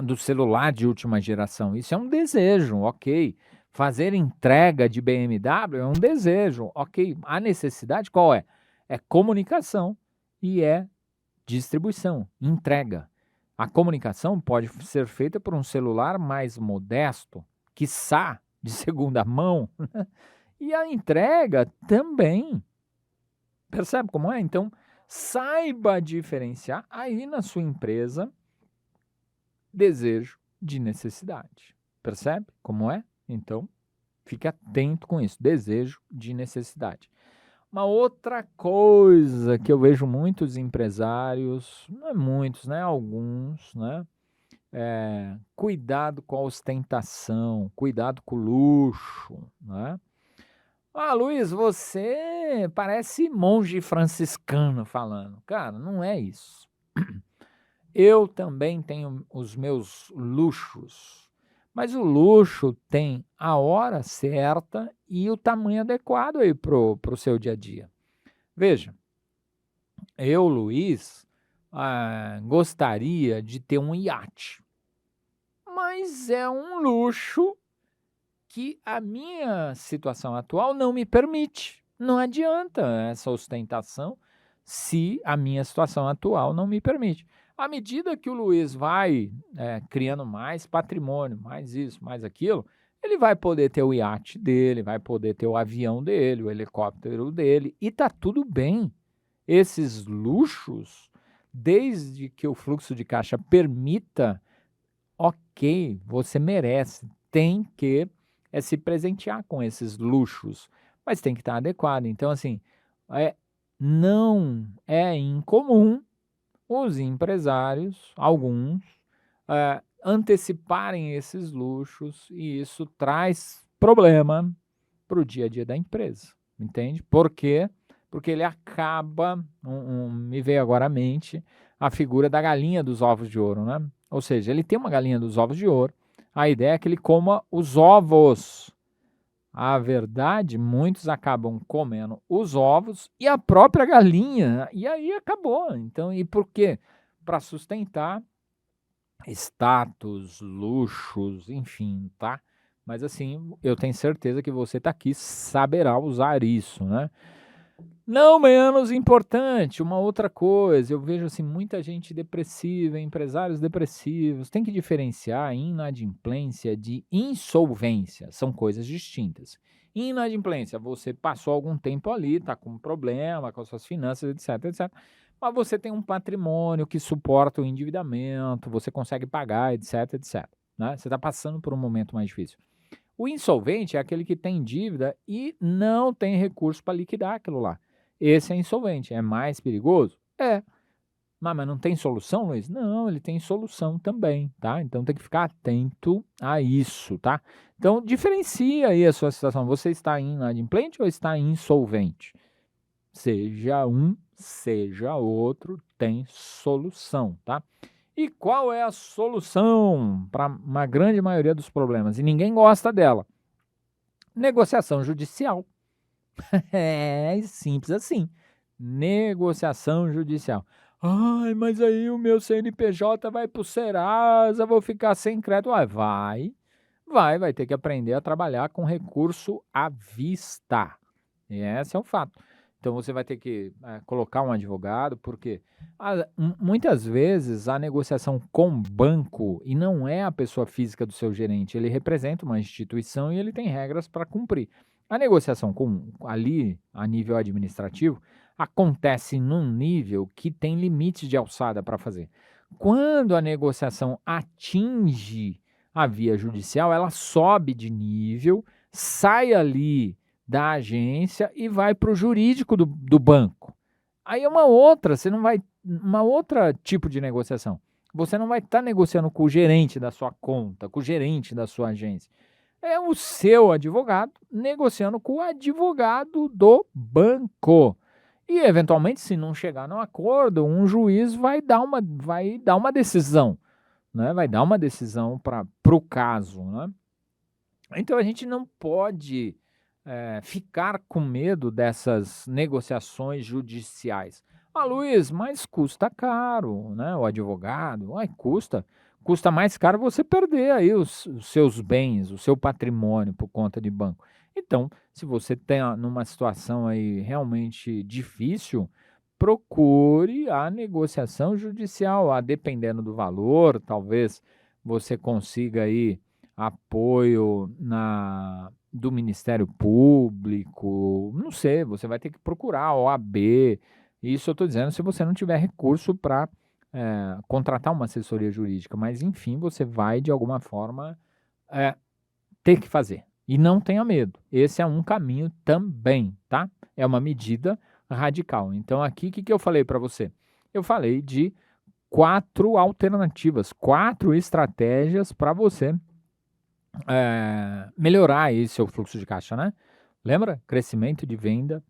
do celular de última geração. Isso é um desejo, ok. Fazer entrega de BMW é um desejo, ok. A necessidade qual é? É comunicação e é distribuição, entrega. A comunicação pode ser feita por um celular mais modesto, quiçá de segunda mão, e a entrega também. Percebe como é? Então, saiba diferenciar aí na sua empresa desejo de necessidade. Percebe como é? Então, fique atento com isso. Desejo de necessidade. Uma outra coisa que eu vejo muitos empresários, não é muitos, né? Alguns, né? Cuidado com a ostentação, cuidado com o luxo, né? Ah, Luiz, você parece monge franciscano falando. Cara, não é isso. Eu também tenho os meus luxos, mas o luxo tem a hora certa e o tamanho adequado aí pro seu dia a dia. Veja, eu, Luiz, gostaria de ter um iate, mas é um luxo que a minha situação atual não me permite. Não adianta essa ostentação, se a minha situação atual não me permite. À medida que o Luiz vai criando mais patrimônio, mais isso, mais aquilo, ele vai poder ter o iate dele, vai poder ter o avião dele, o helicóptero dele, e tá tudo bem. Esses luxos, desde que o fluxo de caixa permita, ok, você merece, tem que se presentear com esses luxos, mas tem que estar adequado. Então, assim, não é incomum os empresários, alguns, anteciparem esses luxos, e isso traz problema para o dia a dia da empresa, entende? Por quê? Porque ele acaba, me veio agora à mente, a figura da galinha dos ovos de ouro, né? Ou seja, ele tem uma galinha dos ovos de ouro, a ideia é que ele coma os ovos. A verdade, muitos acabam comendo os ovos e a própria galinha, e aí acabou. Então, e por quê? Para sustentar status, luxos, enfim, tá? Mas assim, eu tenho certeza que você tá aqui saberá usar isso, né? Não menos importante, uma outra coisa, eu vejo assim muita gente depressiva, empresários depressivos, tem que diferenciar inadimplência de insolvência, são coisas distintas. Inadimplência, você passou algum tempo ali, tá com um problema com as suas finanças, etc, etc. Mas você tem um patrimônio que suporta o endividamento, você consegue pagar, etc, etc. Né? Você está passando por um momento mais difícil. O insolvente é aquele que tem dívida e não tem recurso para liquidar aquilo lá. Esse é insolvente. É mais perigoso? É. Mas não tem solução, Luiz? Não, ele tem solução também, tá? Então tem que ficar atento a isso, tá? Então diferencia aí a sua situação. Você está inadimplente ou está insolvente? Seja um, seja outro, tem solução, tá? E qual é a solução para uma grande maioria dos problemas? E ninguém gosta dela. Negociação judicial. É simples assim. Negociação judicial. Ai, mas aí o meu CNPJ vai pro Serasa, vou ficar sem crédito. Vai ter que aprender a trabalhar com recurso à vista. E esse é o fato. Então você vai ter que colocar um advogado, porque muitas vezes a negociação com banco, e não é a pessoa física do seu gerente, ele representa uma instituição e ele tem regras para cumprir. A negociação ali, a nível administrativo, acontece num nível que tem limites de alçada para fazer. Quando a negociação atinge a via judicial, ela sobe de nível, sai ali da agência e vai para o jurídico do banco. Aí é uma outra tipo de negociação. Você não vai estar negociando com o gerente da sua conta, com o gerente da sua agência. É o seu advogado negociando com o advogado do banco. E, eventualmente, se não chegar num acordo, um juiz vai dar uma decisão, né? Vai dar uma decisão para o caso, né? Então, a gente não pode ficar com medo dessas negociações judiciais. Ah, Luiz, mas custa caro, né? O advogado, custa mais caro você perder aí os seus bens, o seu patrimônio por conta de banco. Então, se você tem numa situação aí realmente difícil, procure a negociação judicial, dependendo do valor, talvez você consiga aí apoio do Ministério Público, não sei, você vai ter que procurar a OAB. Isso eu estou dizendo se você não tiver recurso para contratar uma assessoria jurídica, mas enfim, você vai de alguma forma ter que fazer. E não tenha medo, esse é um caminho também, tá? É uma medida radical. Então aqui, o que eu falei para você? Eu falei de 4 alternativas, 4 estratégias para você melhorar aí seu fluxo de caixa, né? Lembra? Crescimento de venda,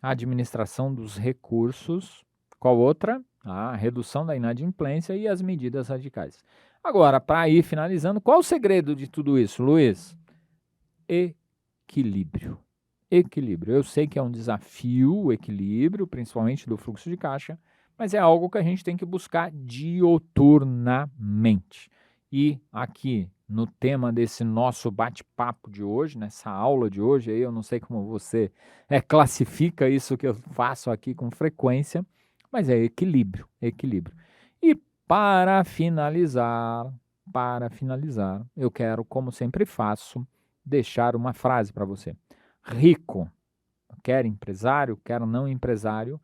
administração dos recursos, qual outra? A redução da inadimplência e as medidas radicais. Agora, para ir finalizando, qual o segredo de tudo isso, Luiz? Equilíbrio. Equilíbrio. Eu sei que é um desafio o equilíbrio, principalmente do fluxo de caixa, mas é algo que a gente tem que buscar dioturnamente. E aqui no tema desse nosso bate-papo de hoje, nessa aula de hoje, aí eu não sei como você classifica isso que eu faço aqui com frequência, mas é equilíbrio, equilíbrio. E para finalizar, eu quero, como sempre faço, deixar uma frase para você. Rico, quer empresário, quer não empresário,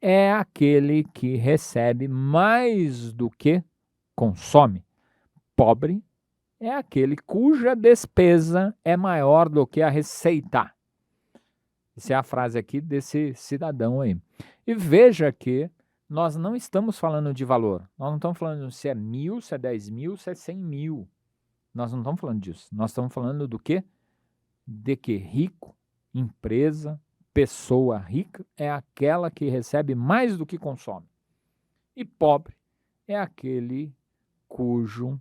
é aquele que recebe mais do que consome. Pobre é aquele cuja despesa é maior do que a receita. Essa é a frase aqui desse cidadão aí. E veja que nós não estamos falando de valor. Nós não estamos falando se é 1.000, se é 10.000, se é 100.000. Nós não estamos falando disso. Nós estamos falando do quê? De que rico, empresa, pessoa rica é aquela que recebe mais do que consome. E pobre é aquele cujo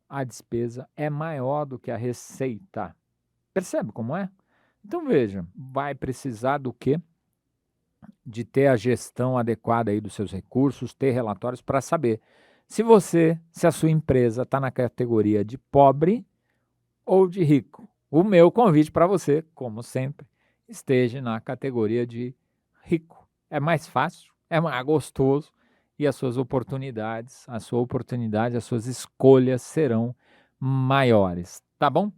a despesa é maior do que a receita. Percebe como é? Então veja, vai precisar do quê? De ter a gestão adequada aí dos seus recursos, ter relatórios para saber se a sua empresa está na categoria de pobre ou de rico. O meu convite para você, como sempre, esteja na categoria de rico. É mais fácil, é mais gostoso e as suas oportunidades, as suas escolhas serão maiores, tá bom?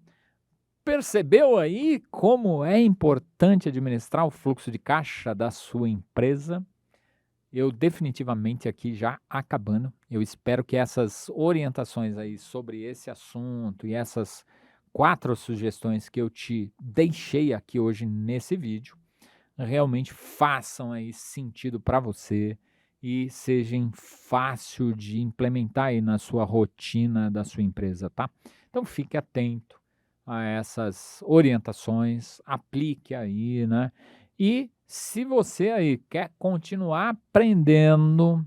Percebeu aí como é importante administrar o fluxo de caixa da sua empresa? Eu definitivamente aqui já acabando, eu espero que essas orientações aí sobre esse assunto e essas 4 sugestões que eu te deixei aqui hoje nesse vídeo realmente façam aí sentido para você e sejam fácil de implementar aí na sua rotina da sua empresa, tá? Então fique atento a essas orientações, aplique aí, né? E se você aí quer continuar aprendendo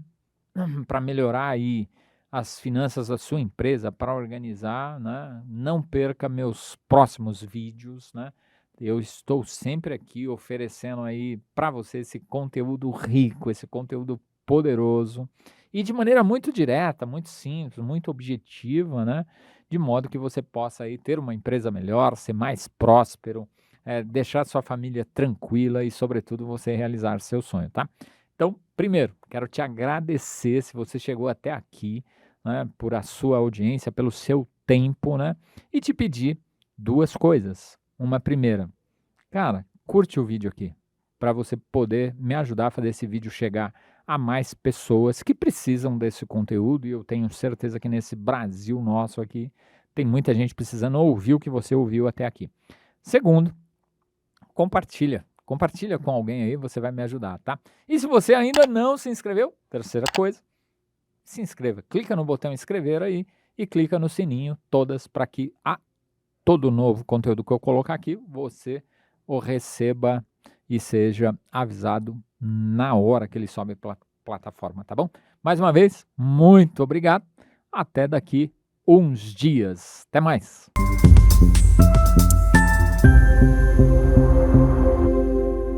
para melhorar aí as finanças da sua empresa, para organizar, né? Não perca meus próximos vídeos, né? Eu estou sempre aqui oferecendo aí para você esse conteúdo rico, esse conteúdo poderoso e de maneira muito direta, muito simples, muito objetiva, né? De modo que você possa aí ter uma empresa melhor, ser mais próspero, deixar sua família tranquila e, sobretudo, você realizar seu sonho, tá? Então, primeiro, quero te agradecer se você chegou até aqui, né, por a sua audiência, pelo seu tempo, né? E te pedir 2 coisas. Uma primeira, cara, curte o vídeo aqui, para você poder me ajudar a fazer esse vídeo chegar a mais pessoas que precisam desse conteúdo, e eu tenho certeza que nesse Brasil nosso aqui, tem muita gente precisando ouvir o que você ouviu até aqui. Segundo, compartilha com alguém aí, você vai me ajudar, tá? E se você ainda não se inscreveu, terceira coisa, se inscreva, clica no botão inscrever aí e clica no sininho todas para que todo novo conteúdo que eu colocar aqui, você o receba e seja avisado na hora que ele sobe pela plataforma, tá bom? Mais uma vez, muito obrigado. Até daqui uns dias. Até mais.